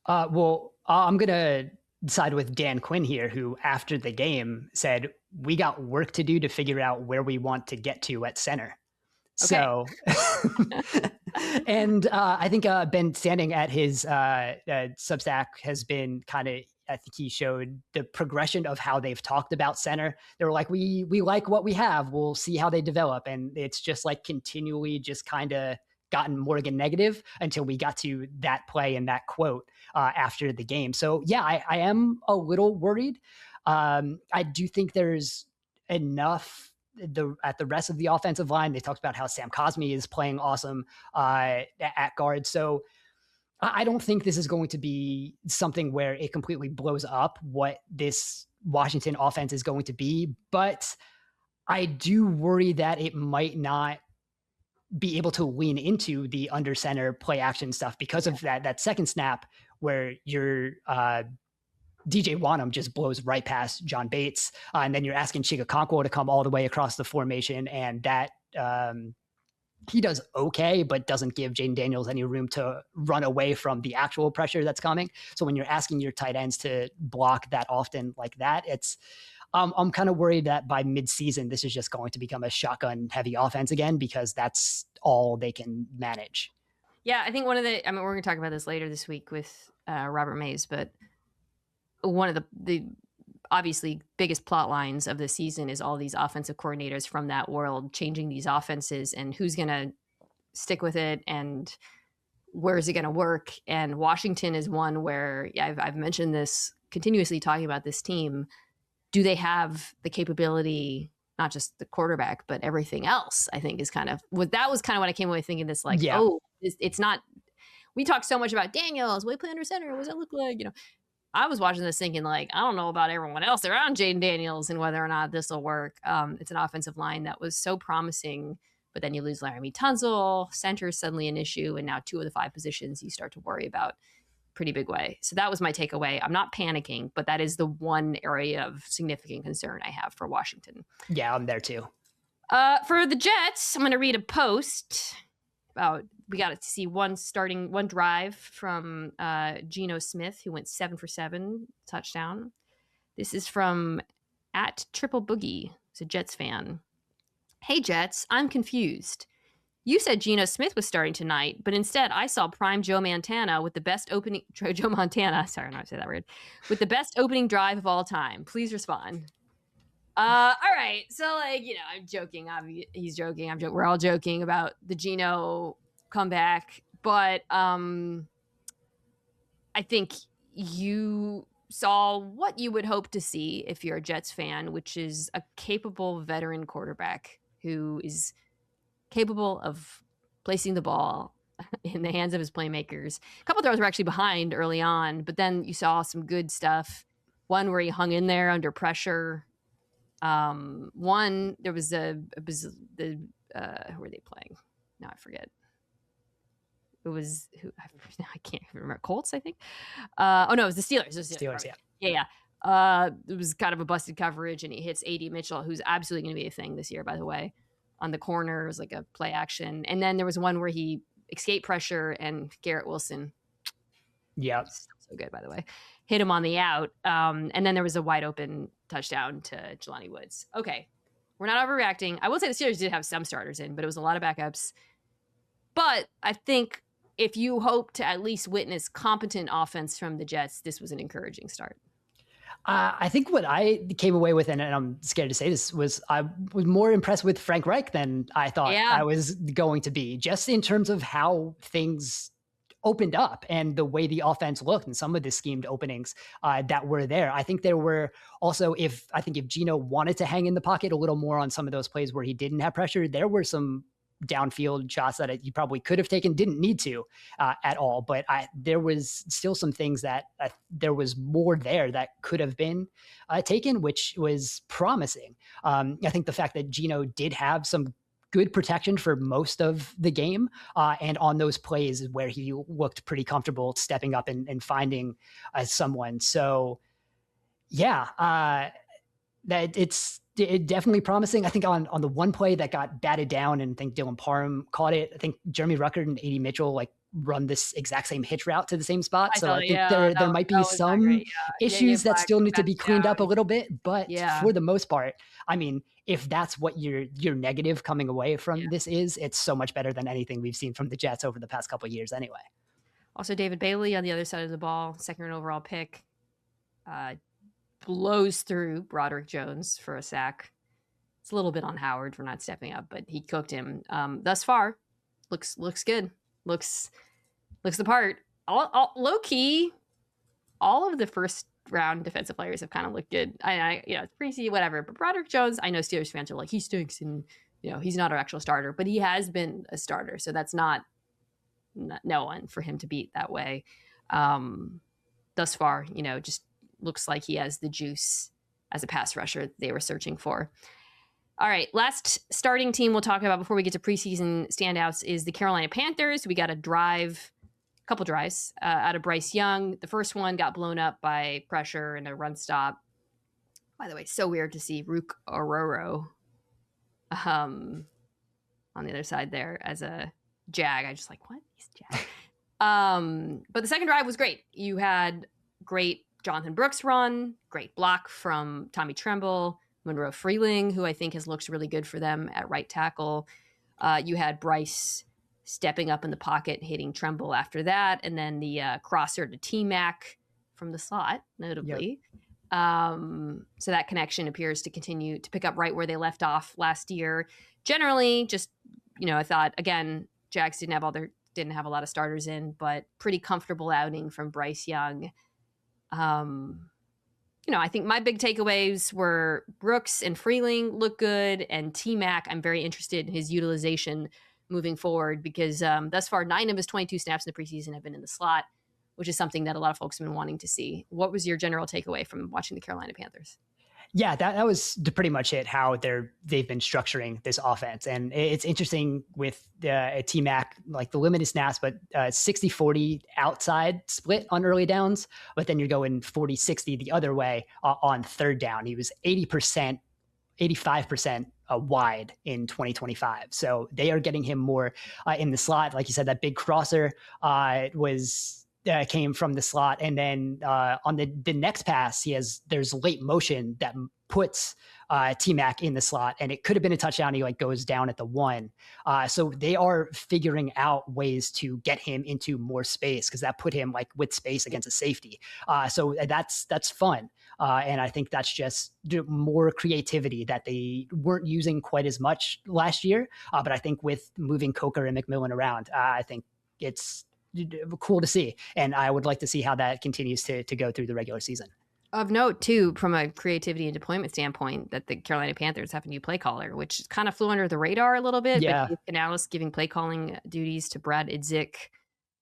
Well, I'm gonna side with Dan Quinn here, who after the game said, we got work to do to figure out where we want to get to at center. Okay. So, and I think Ben standing at his Substack has been kind of, I think he showed the progression of how they've talked about center. They were like, we like what we have. We'll see how they develop. And it's just like continually just kind of gotten more negative until we got to that play and that quote after the game. So yeah, I am a little worried. I do think there's enough at the rest of the offensive line. They talked about how Sam Cosmi is playing awesome at guard. So I don't think this is going to be something where it completely blows up what this Washington offense is going to be. But I do worry that it might not be able to lean into the under center play action stuff because of that second snap where your DJ Wanham just blows right past John Bates. And then you're asking Chigakonkwo to come all the way across the formation. And that he does okay, but doesn't give Jayden Daniels any room to run away from the actual pressure that's coming. So when you're asking your tight ends to block that often like that, it's I'm kind of worried that by midseason, this is just going to become a shotgun heavy offense again, because that's all they can manage. Yeah, I think we're going to talk about this later this week with Robert Mays, but one of the obviously biggest plot lines of the season is all these offensive coordinators from that world changing these offenses and who's going to stick with it and where is it going to work. And Washington is one where I've mentioned this continuously talking about this team. Do they have the capability, not just the quarterback, but everything else? I think is that was kind of what I came away thinking this, like, it's not, we talk so much about Daniels, we play under center. What does that look like? I was watching this thinking like, I don't know about everyone else around Jayden Daniels and whether or not this will work. It's an offensive line that was so promising, but then you lose Laramie Tunsil, center is suddenly an issue. And now 2 of the 5 positions you start to worry about pretty big way. So that was my takeaway. I'm not panicking, but that is the one area of significant concern I have for Washington. Yeah, I'm there too. For the Jets, I'm going to read a post about, we got to see one drive from Geno Smith, who went 7 for 7 touchdown. This is from @TripleBoogie. He's a Jets fan. Hey Jets, I'm confused. You said Geno Smith was starting tonight, but instead I saw prime Joe Montana with the best opening Sorry, I'm not say that word. With the best opening drive of all time. Please respond. All right. So I'm joking. He's joking. We're all joking about the Geno comeback, but I think you saw what you would hope to see if you're a Jets fan, which is a capable veteran quarterback who is capable of placing the ball in the hands of his playmakers. A couple of throws were actually behind early on, but then you saw some good stuff. One where he hung in there under pressure. One, there was who were they playing? No, I forget. It was I can't remember. Colts, I think. Oh no, it was the Steelers. Steelers, yeah. Yeah. It was kind of a busted coverage, and he hits AD Mitchell, who's absolutely going to be a thing this year, by the way. On the corner, it was like a play action. And then there was one where he escaped pressure, and Garrett Wilson, so good, by the way, hit him on the out. And then there was a wide open touchdown to Jelani Woods. Okay, we're not overreacting. I will say the Steelers did have some starters in, but it was a lot of backups. But I think if you hope to at least witness competent offense from the Jets, this was an encouraging start. I think what I came away with, and I'm scared to say this, was I was more impressed with Frank Reich than I thought I was going to be, just in terms of how things opened up and the way the offense looked and some of the schemed openings that were there. I think there were also, if Geno wanted to hang in the pocket a little more on some of those plays where he didn't have pressure, there were some downfield shots that he probably could have taken, didn't need to at all. But there was still some things that there was more there that could have been taken, which was promising. I think the fact that Geno did have some good protection for most of the game, and on those plays where he looked pretty comfortable stepping up and finding someone. So yeah, that it's definitely promising. I think on the one play that got batted down, and I think Dylan Parham caught it, I think Jeremy Ruckert and AD Mitchell run this exact same hitch route to the same spot. So I think there might be some issues that still need to be cleaned up a little bit. But for the most part, I mean, if that's what your negative coming away from this is, it's so much better than anything we've seen from the Jets over the past couple of years anyway. Also, David Bailey on the other side of the ball, second overall pick, blows through Broderick Jones for a sack. It's a little bit on Howard for not stepping up, but he cooked him. Thus far, looks good. Looks the part. Low key, all of the first round defensive players have kind of looked good. It's Preseason, whatever. But Broderick Jones, I know Steelers fans are like, he stinks, and he's not our actual starter, but he has been a starter, so that's not no one for him to beat that way. Thus far, just looks like he has the juice as a pass rusher they were searching for. All right, last starting team we'll talk about before we get to preseason standouts is the Carolina Panthers. We got a couple drives out of Bryce Young. The first one got blown up by pressure and a run stop. By the way, so weird to see Rook Ororo on the other side there as a Jag. I just like, what? He's a Jag. But the second drive was great. You had great Jonathan Brooks run, great block from Tommy Tremble, Monroe Freeling, who I think has looked really good for them at right tackle. You had Bryce stepping up in the pocket, hitting Tremble after that, and then the crosser to T-Mac from the slot, notably. Yep. So that connection appears to continue to pick up right where they left off last year. Generally, just, I thought, again, Jags didn't have a lot of starters in, but pretty comfortable outing from Bryce Young. I think my big takeaways were Brooks and Freeling look good, and T-Mac, I'm very interested in his utilization moving forward because thus far, 9 of his 22 snaps in the preseason have been in the slot, which is something that a lot of folks have been wanting to see. What was your general takeaway from watching the Carolina Panthers? Yeah, that was pretty much it, how they've been structuring this offense. And it's interesting with T-Mac, like the limited snaps, but 60-40 outside split on early downs, but then you're going 40-60 the other way on third down. He was 80%, 85% wide in 2025. So they are getting him more in the slot. Like you said, that big crosser came from the slot. And then on the next pass, there's late motion that puts T-Mac in the slot, and it could have been a touchdown. He goes down at the 1. So they are figuring out ways to get him into more space, because that put him with space against a safety. So that's fun. And I think that's just more creativity that they weren't using quite as much last year. But I think with moving Coker and McMillan around, I think it's cool to see. And I would like to see how that continues to go through the regular season. Of note, too, from a creativity and deployment standpoint, that the Carolina Panthers have a new play caller, which kind of flew under the radar a little bit. Yeah. But Canales giving play calling duties to Brad Idzik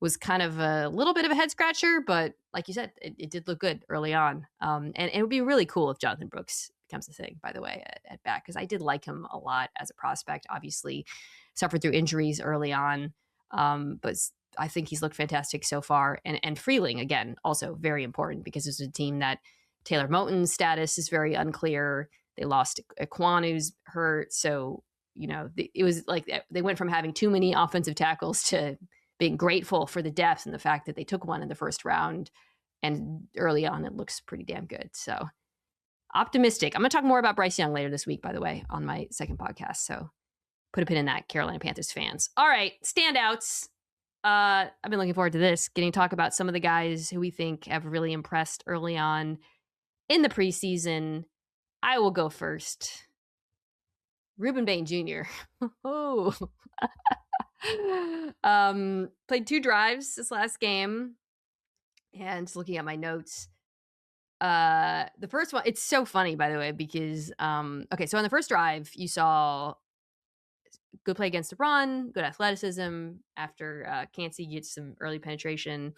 was kind of a little bit of a head scratcher, but like you said, it did look good early on. And it would be really cool if Jonathan Brooks becomes a thing, by the way, at back, because I did like him a lot as a prospect. Obviously, suffered through injuries early on, but I think he's looked fantastic so far. And Freeling, again, also very important, because it's a team that Taylor Moton's status is very unclear. They lost Quan, who's hurt. So, it was like they went from having too many offensive tackles to being grateful for the depth and the fact that they took one in the first round. And early on, it looks pretty damn good. So optimistic. I'm going to talk more about Bryce Young later this week, by the way, on my second podcast. So put a pin in that, Carolina Panthers fans. All right, standouts. I've been looking forward to this, getting to talk about some of the guys who we think have really impressed early on in the preseason. I will go first. Rueben Bain Jr. Oh. Played 2 drives this last game. And just looking at my notes. The first one, it's so funny, by the way, because so on the first drive, you saw good play against the run, good athleticism. After Kancey gets some early penetration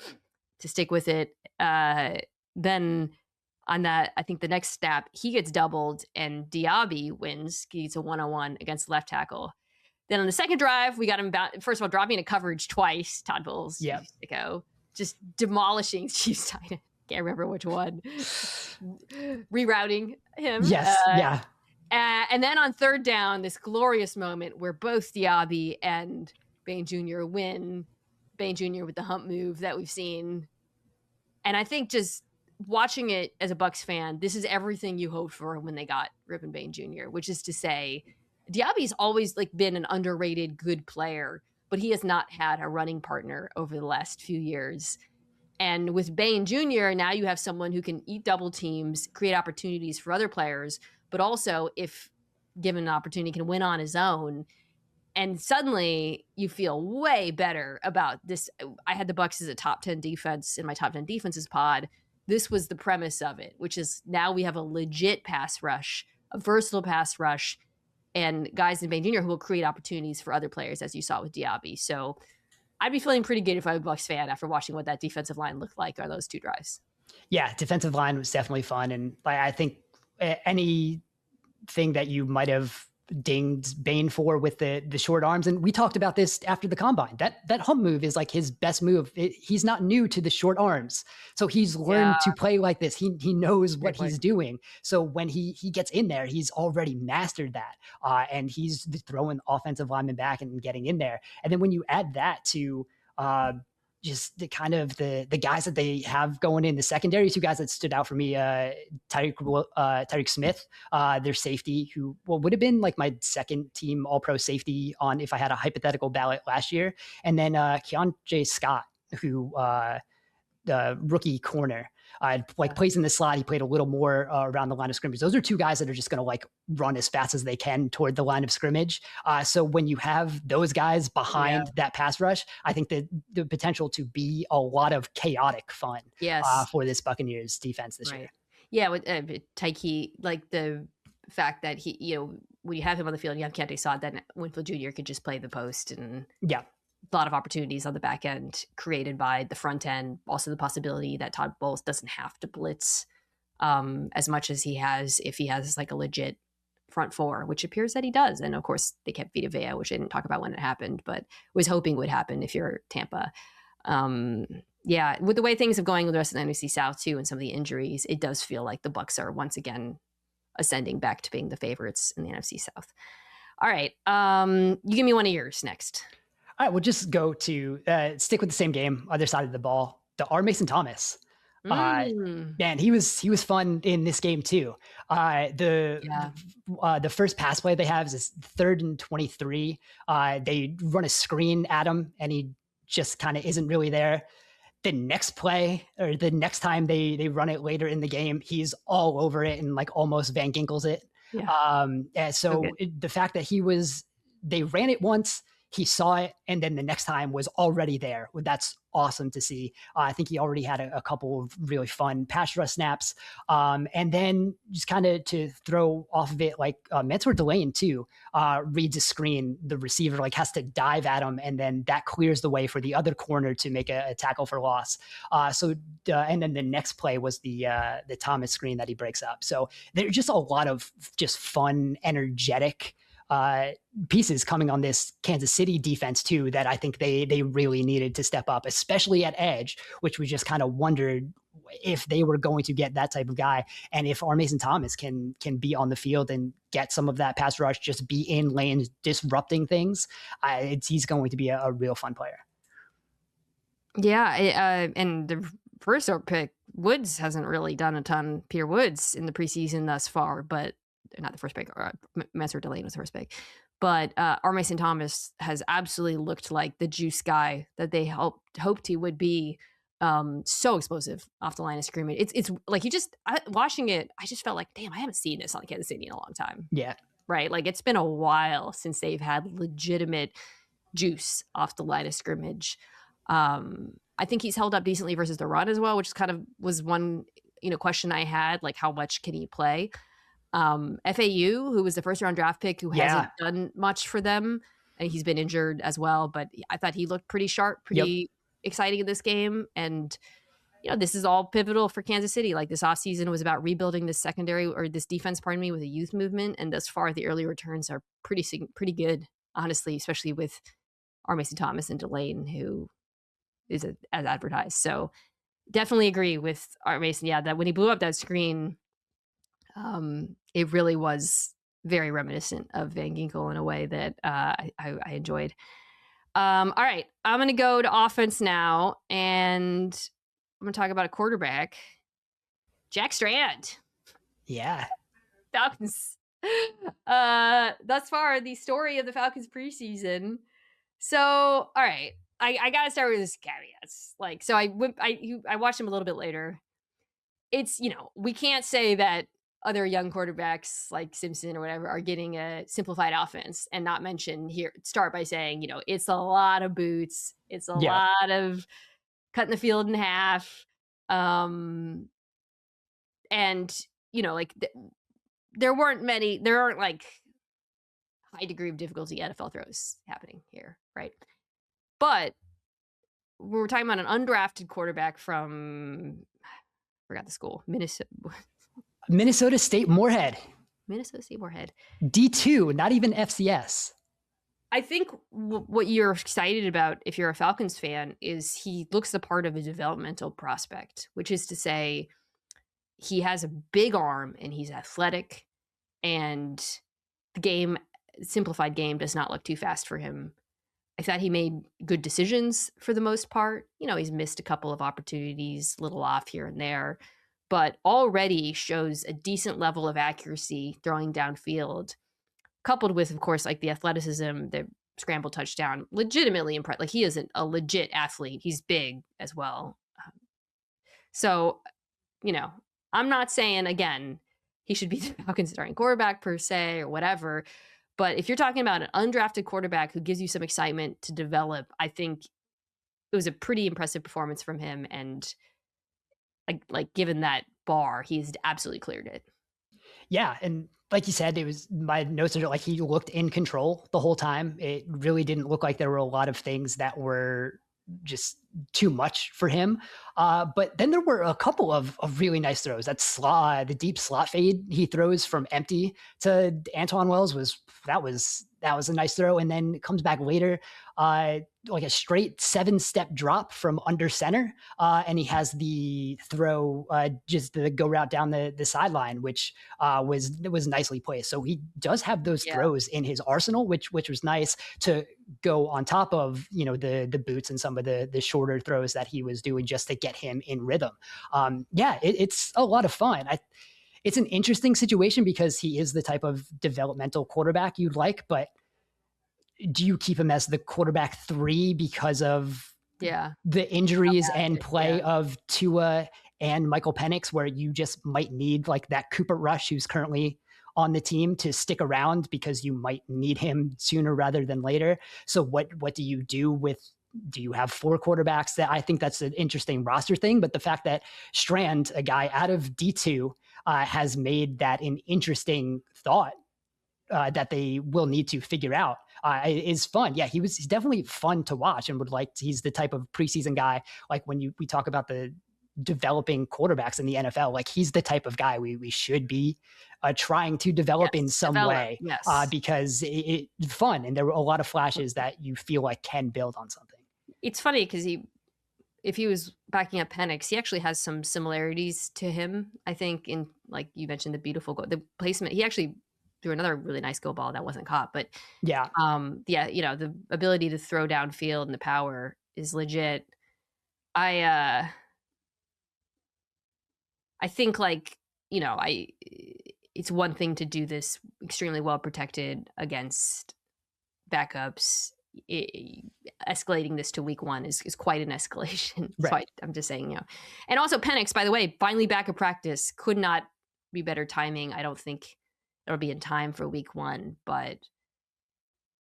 to stick with it. Then on that, I think the next snap, he gets doubled and Diaby wins. He gets a 1-on-1 against the left tackle. Then on the second drive, we got him first of all dropping into coverage twice. Todd Bowles, just demolishing Chiefs tight end. Can't remember which one. Rerouting him. Yes, yeah. And then on third down, this glorious moment where both Diaby and Bain Jr. win. Bain Jr. with the hump move that we've seen. And I think just watching it as a Bucs fan, this is everything you hoped for when they got Rueben Bain Jr., which is to say, Diaby's always been an underrated good player, but he has not had a running partner over the last few years. And with Bain Jr., now you have someone who can eat double teams, create opportunities for other players, but also, if given an opportunity, can win on his own. And suddenly you feel way better about this. I had the Bucs as a top 10 defense in my top 10 defenses pod. This was the premise of it, which is now we have a legit pass rush, a versatile pass rush, and guys in Bain Jr. who will create opportunities for other players, as you saw with Diaby. So I'd be feeling pretty good if I'm a Bucs fan after watching what that defensive line looked like on those 2 drives. Yeah, defensive line was definitely fun. And I think anything that you might have dinged Bain for with the short arms, and we talked about this after the combine, that hump move is like his best move. He's not new to the short arms, so he's learned to play like this. He knows what he's doing. So when he gets in there, he's already mastered that, and he's throwing offensive linemen back and getting in there. And then when you add that to just the kind of the guys that they have going in the secondary, 2 guys that stood out for me, Tyreek Smith, their safety, who would have been like my second team All-Pro safety on if I had a hypothetical ballot last year. And then Keontae Scott, who the rookie corner, plays in the slot. He played a little more around the line of scrimmage. Those are 2 guys that are just going to run as fast as they can toward the line of scrimmage. So when you have those guys behind that pass rush, I think that the potential to be a lot of chaotic fun for this Buccaneers defense this year. Yeah, with Tyke, the fact that he, when you have him on the field, you have Keontae Scott, then Winfield Jr. could just play the post and a lot of opportunities on the back end created by the front end. Also the possibility that Todd Bowles doesn't have to blitz as much as he has if he has a legit front 4, which appears that he does. And of course they kept Vita Vea, which I didn't talk about when it happened, but was hoping would happen if you're Tampa. With the way things are going with the rest of the NFC South too, and some of the injuries, it does feel like the Bucs are once again ascending back to being the favorites in the NFC South. All right. You give me one of yours next. All right, we'll just go to stick with the same game, other side of the ball. The R. Mason Thomas. Man, he was fun in this game too. The first pass play they have is 3rd and 23. They run a screen at him, and he just kind of isn't really there. The next play, or the next time they run it later in the game, he's all over it and almost Van Ginkles it. The fact that they ran it once, he saw it, and then the next time was already there. That's awesome to see. I think he already had a couple of really fun pass rush snaps. And then just kind of to throw off of it, Mentor Delane too, reads a screen. The receiver has to dive at him, and then that clears the way for the other corner to make a tackle for loss. And then the next play was the Thomas screen that he breaks up. So there's just a lot of just fun, energetic pieces coming on this Kansas City defense too, that I think they really needed to step up, especially at edge, which we just kind of wondered if they were going to get that type of guy. And if R. Mason Thomas can be on the field and get some of that pass rush, just be in lanes, disrupting things, he's going to be a real fun player. Yeah, and the first pick, Woods hasn't really done a ton. Pierre Woods in the preseason thus far, but not the first pick. Messer Delane was the first pick. But R. Mason Thomas has absolutely looked like the juice guy that they hoped he would be. So explosive off the line of scrimmage. It's like watching it, I just felt like, damn, I haven't seen this on Kansas City in a long time. Yeah. Right? Like, it's been a while since they've had legitimate juice off the line of scrimmage. I think he's held up decently versus the run as well, which kind of was one, question I had, like, how much can he play? FAU, who was the first round draft pick, who hasn't done much for them, and he's been injured as well, but I thought he looked pretty sharp, pretty exciting in this game. And, this is all pivotal for Kansas City. Like, this offseason was about rebuilding this this defense, with a youth movement. And thus far, the early returns are pretty good, honestly, especially with R. Mason Thomas and Delane, who is as advertised. So definitely agree with R. Mason. Yeah, that when he blew up that screen, it really was very reminiscent of Van Ginkel in a way that I enjoyed. All right, I'm going to go to offense now, and I'm going to talk about a quarterback, Jack Strand. Yeah. Falcons. Thus far, the story of the Falcons preseason. So, all right, I got to start with this caveats. Like, so I watched him a little bit later. It's, we can't say that other young quarterbacks like Simpson or whatever are getting a simplified offense and not start by saying, it's a lot of boots. It's a lot of cutting the field in half. And, like there aren't like high degree of difficulty NFL throws happening here. Right. But we're talking about an undrafted quarterback from, I forgot the school, Minnesota State Moorhead. D2, not even FCS. I think what you're excited about if you're a Falcons fan is he looks the part of a developmental prospect, which is to say he has a big arm and he's athletic, and the simplified game does not look too fast for him. I thought he made good decisions for the most part. He's missed a couple of opportunities, a little off here and there, but already shows a decent level of accuracy throwing downfield, coupled with, of course, like the athleticism, the scramble touchdown, legitimately impressed. Like, he isn't a legit athlete. He's big as well. So, I'm not saying, again, he should be the Falcons starting quarterback per se or whatever. But if you're talking about an undrafted quarterback who gives you some excitement to develop, I think it was a pretty impressive performance from him. And like given that bar, he's absolutely cleared it. Yeah. And like you said, it was, my notes are like he looked in control the whole time. It really didn't look like there were a lot of things that were just too much for him. But then there were a couple of really nice throws. That the deep slot fade he throws from empty to Antoine Wells was a nice throw. And then it comes back later, like a straight 7-step drop from under center. And he has the throw, just the go route down the sideline, which was nicely placed. So he does have those throws in his arsenal, which was nice to go on top of, the boots and some of the shorter throws that he was doing just to get him in rhythm. It's a lot of fun. It's an interesting situation because he is the type of developmental quarterback you'd like, but do you keep him as the quarterback 3 because of the injuries and play of Tua and Michael Penix, where you just might need like that Cooper Rush, who's currently on the team, to stick around because you might need him sooner rather than later? So what do you do do you have 4 quarterbacks? That I think that's an interesting roster thing, but the fact that Strand, a guy out of D2, has made that an interesting thought that they will need to figure out is fun. Yeah, he's definitely fun to watch, and he's the type of preseason guy, like when we talk about the developing quarterbacks in the NFL, like he's the type of guy we should be trying to develop in some way, because it's fun, and there were a lot of flashes that you feel like can build on something. It's funny because if he was backing up Penix, he actually has some similarities to him, I think, in, like you mentioned, the beautiful goal, the placement. He actually threw another really nice go ball that wasn't caught, but yeah, the ability to throw downfield and the power is legit. I think, like, it's one thing to do this extremely well protected against backups. Escalating this to week 1 is quite an escalation. right. So I'm just saying, and also Penix, by the way, finally back at practice. Could not be better timing. I don't think it'll be in time for week 1, but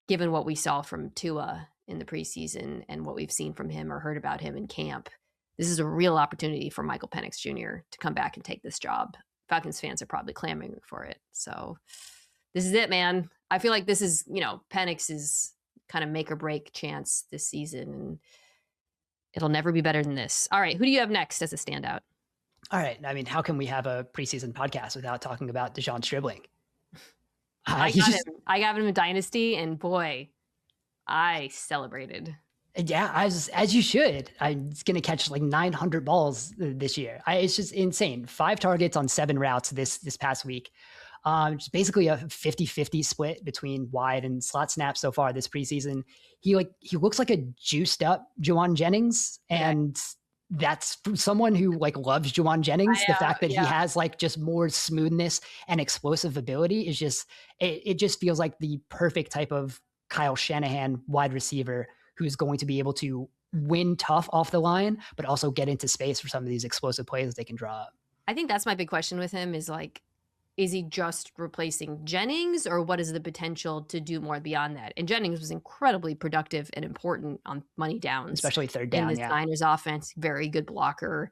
given what we saw from Tua in the preseason and what we've seen from him or heard about him in camp, this is a real opportunity for Michael Penix Jr. to come back and take this job. Falcons fans are probably clamoring for it. So this is it, man. I feel like this is, Penix's kind of make or break chance this season, and it'll never be better than this. All right, who do you have next as a standout? All right. I mean, how can we have a preseason podcast without talking about Deshaun Stribling? I got him in Dynasty, and boy, I celebrated. Yeah, as you should. I'm going to catch like 900 balls this year. It's just insane. 5 targets on 7 routes this past week. Just basically a 50-50 split between wide and slot snaps so far this preseason. He looks like a juiced up Juwan Jennings, and that's someone who like loves Juwan Jennings. The fact that he has like just more smoothness and explosive ability is just it just feels like the perfect type of Kyle Shanahan wide receiver who's going to be able to win tough off the line, but also get into space for some of these explosive plays that they can draw up. I think that's my big question with him is like, is he just replacing Jennings, or what is the potential to do more beyond that? And Jennings was incredibly productive and important on money downs, especially third down. In the Niners offense, very good blocker.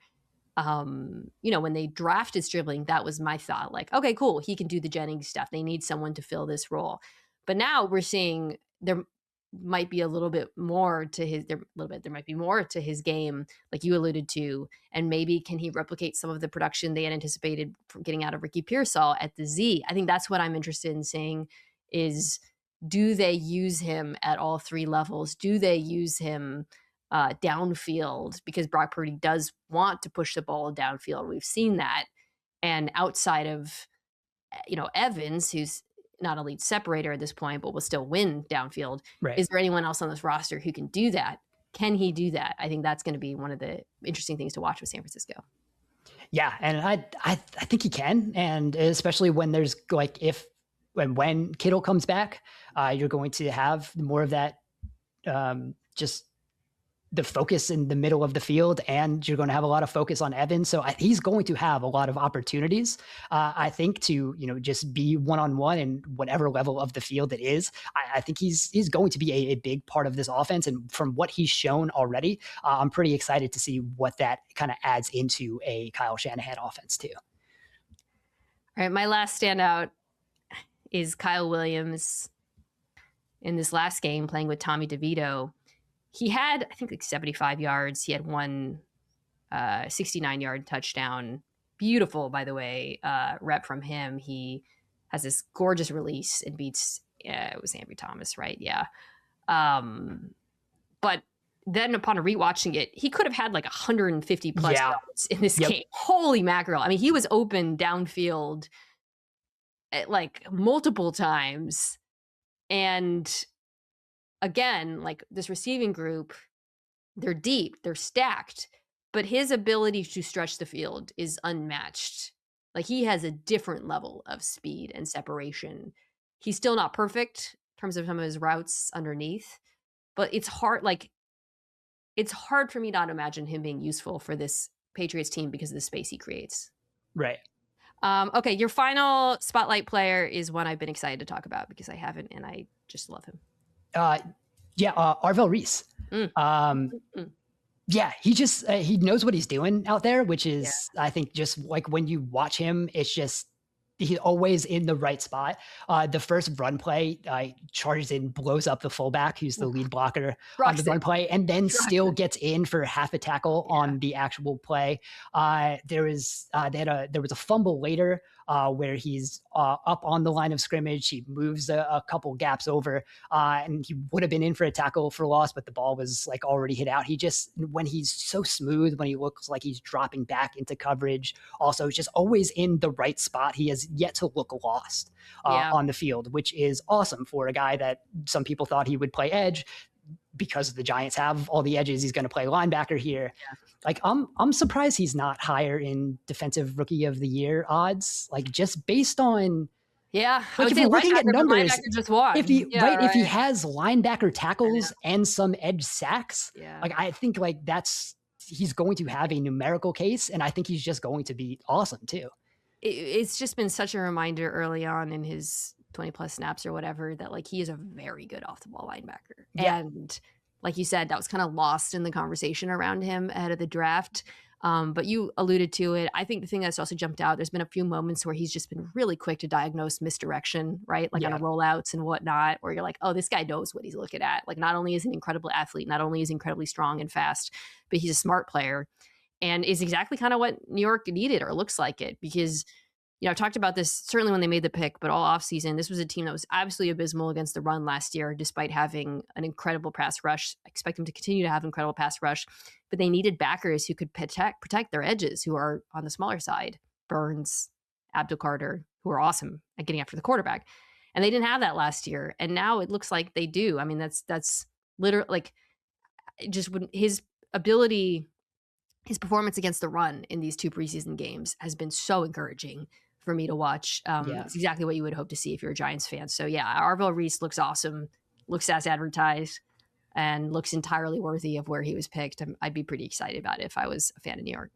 When they drafted Stribling, that was my thought. Like, okay, cool, he can do the Jennings stuff. They need someone to fill this role. But now we're seeing there might be a little bit more to his there might be more to his game, like you alluded to, and maybe can he replicate some of the production they had anticipated from getting out of Ricky Pearsall at the Z? I think that's what I'm interested in seeing is, do they use him at all 3 levels? Do they use him downfield? Because Brock Purdy does want to push the ball downfield. We've seen that. And outside of Evans, who's not a lead separator at this point, but will still win downfield. Right. Is there anyone else on this roster who can do that? Can he do that? I think that's going to be one of the interesting things to watch with San Francisco. Yeah, and I think he can, and especially when there's like when Kittle comes back, you're going to have more of that just the focus in the middle of the field, and you're going to have a lot of focus on Evans. So he's going to have a lot of opportunities, I think, to, just be one-on-one in whatever level of the field it is. I think he's going to be a big part of this offense. And from what he's shown already, I'm pretty excited to see what that kind of adds into a Kyle Shanahan offense too. All right. My last standout is Kyle Williams in this last game playing with Tommy DeVito. He had, I think, like 75 yards. He had one 69-yard touchdown. Beautiful, by the way, rep from him. He has this gorgeous release and beats, it was Ambry Thomas, right? Yeah. But then upon rewatching it, he could have had like 150 plus yards in this game. Holy mackerel. I mean, he was open downfield like multiple times. And again, like this receiving group, they're deep, they're stacked, but his ability to stretch the field is unmatched. Like he has a different level of speed and separation. He's still not perfect in terms of some of his routes underneath, but it's hard for me not to imagine him being useful for this Patriots team because of the space he creates. Right. Okay, your final spotlight player is one I've been excited to talk about because I haven't, and I just love him. Arvell Reese. Yeah, he just he knows what he's doing out there, which is I think just like when you watch him, it's just he's always in the right spot. The first run play, charges in, blows up the fullback, who's the lead blocker on the run play, and then still gets in for half a tackle on the actual play. There was a fumble later where he's up on the line of scrimmage. He moves a couple gaps over, and he would have been in for a tackle for loss, but the ball was like already hit out. He just, when he's so smooth, when he looks like he's dropping back into coverage, also just always in the right spot. He has yet to look lost on the field, which is awesome for a guy that some people thought he would play edge. Because the Giants have all the edges, he's going to play linebacker here. Yeah. Like I'm surprised he's not higher in defensive rookie of the year odds. Like just based on like if you're looking at numbers, just if he if he has linebacker tackles and some edge sacks, like I think like he's going to have a numerical case, and I think he's just going to be awesome too. It's just been such a reminder early on in his 20 plus snaps or whatever that like he is a very good off the ball linebacker. And like you said, that was kind of lost in the conversation around him ahead of the draft. But you alluded to it. I think the thing that's also jumped out, there's been a few moments where he's just been really quick to diagnose misdirection, right? Like on rollouts and whatnot, where you're like, oh, this guy knows what he's looking at. Like not only is he an incredible athlete, not only is he incredibly strong and fast, but he's a smart player and is exactly kind of what New York needed or looks like it. Because I've talked about this certainly when they made the pick, but all offseason, this was a team that was absolutely abysmal against the run last year, despite having an incredible pass rush. I expect them to continue to have incredible pass rush, but they needed backers who could protect their edges, who are on the smaller side. Burns, Abdul Carter, who are awesome at getting after the quarterback. And they didn't have that last year. And now it looks like they do. I mean, that's literally like just when his ability, his performance against the run in these 2 preseason games has been so encouraging for me to watch. It's exactly what you would hope to see if you're a Giants fan. So Arvell Reese looks awesome, looks as advertised, and looks entirely worthy of where he was picked. I'd be pretty excited about it if I was a fan of New York.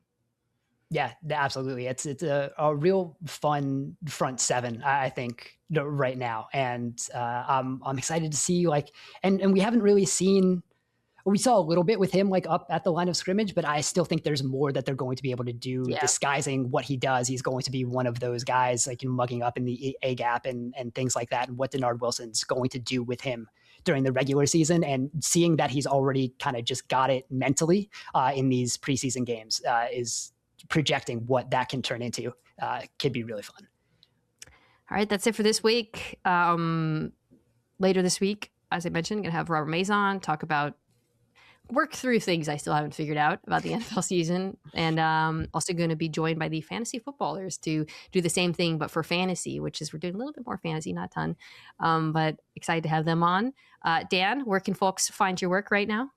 Yeah, absolutely. It's a real fun front seven, I think, right now. And I'm excited to see and we haven't really seen. We saw a little bit with him like up at the line of scrimmage, but I still think there's more that they're going to be able to do disguising what he does. He's going to be one of those guys like mugging up in the A gap and things like that. And what Denard Wilson's going to do with him during the regular season, and seeing that he's already kind of just got it mentally in these preseason games is projecting what that can turn into. Could be really fun. All right. That's it for this week. Later this week, as I mentioned, going to have Robert Mays on, work through things I still haven't figured out about the NFL season. And also going to be joined by the fantasy footballers to do the same thing, but for fantasy, which is we're doing a little bit more fantasy, not a ton, but excited to have them on. Dan, where can folks find your work right now?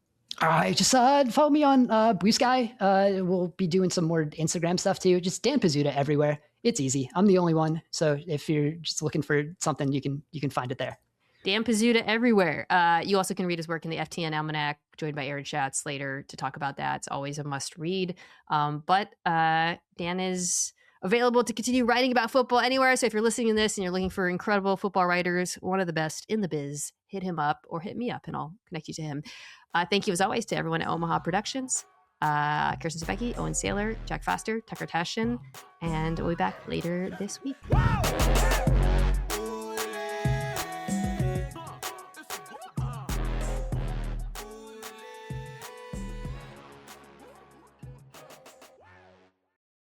All right, just follow me on Blue Sky. We'll be doing some more Instagram stuff too. Just Dan Pizzuta everywhere. It's easy. I'm the only one. So if you're just looking for something, you can find it there. Dan Pizzuta everywhere. You also can read his work in the FTN Almanac, joined by Aaron Schatz later to talk about that. It's always a must read. But Dan is available to continue writing about football anywhere. So if you're listening to this and you're looking for incredible football writers, one of the best in the biz, hit him up or hit me up and I'll connect you to him. Thank you as always to everyone at Omaha Productions, Kirsten Zebecki, Owen Saylor, Jack Foster, Tucker Tashin, and we'll be back later this week. Wow!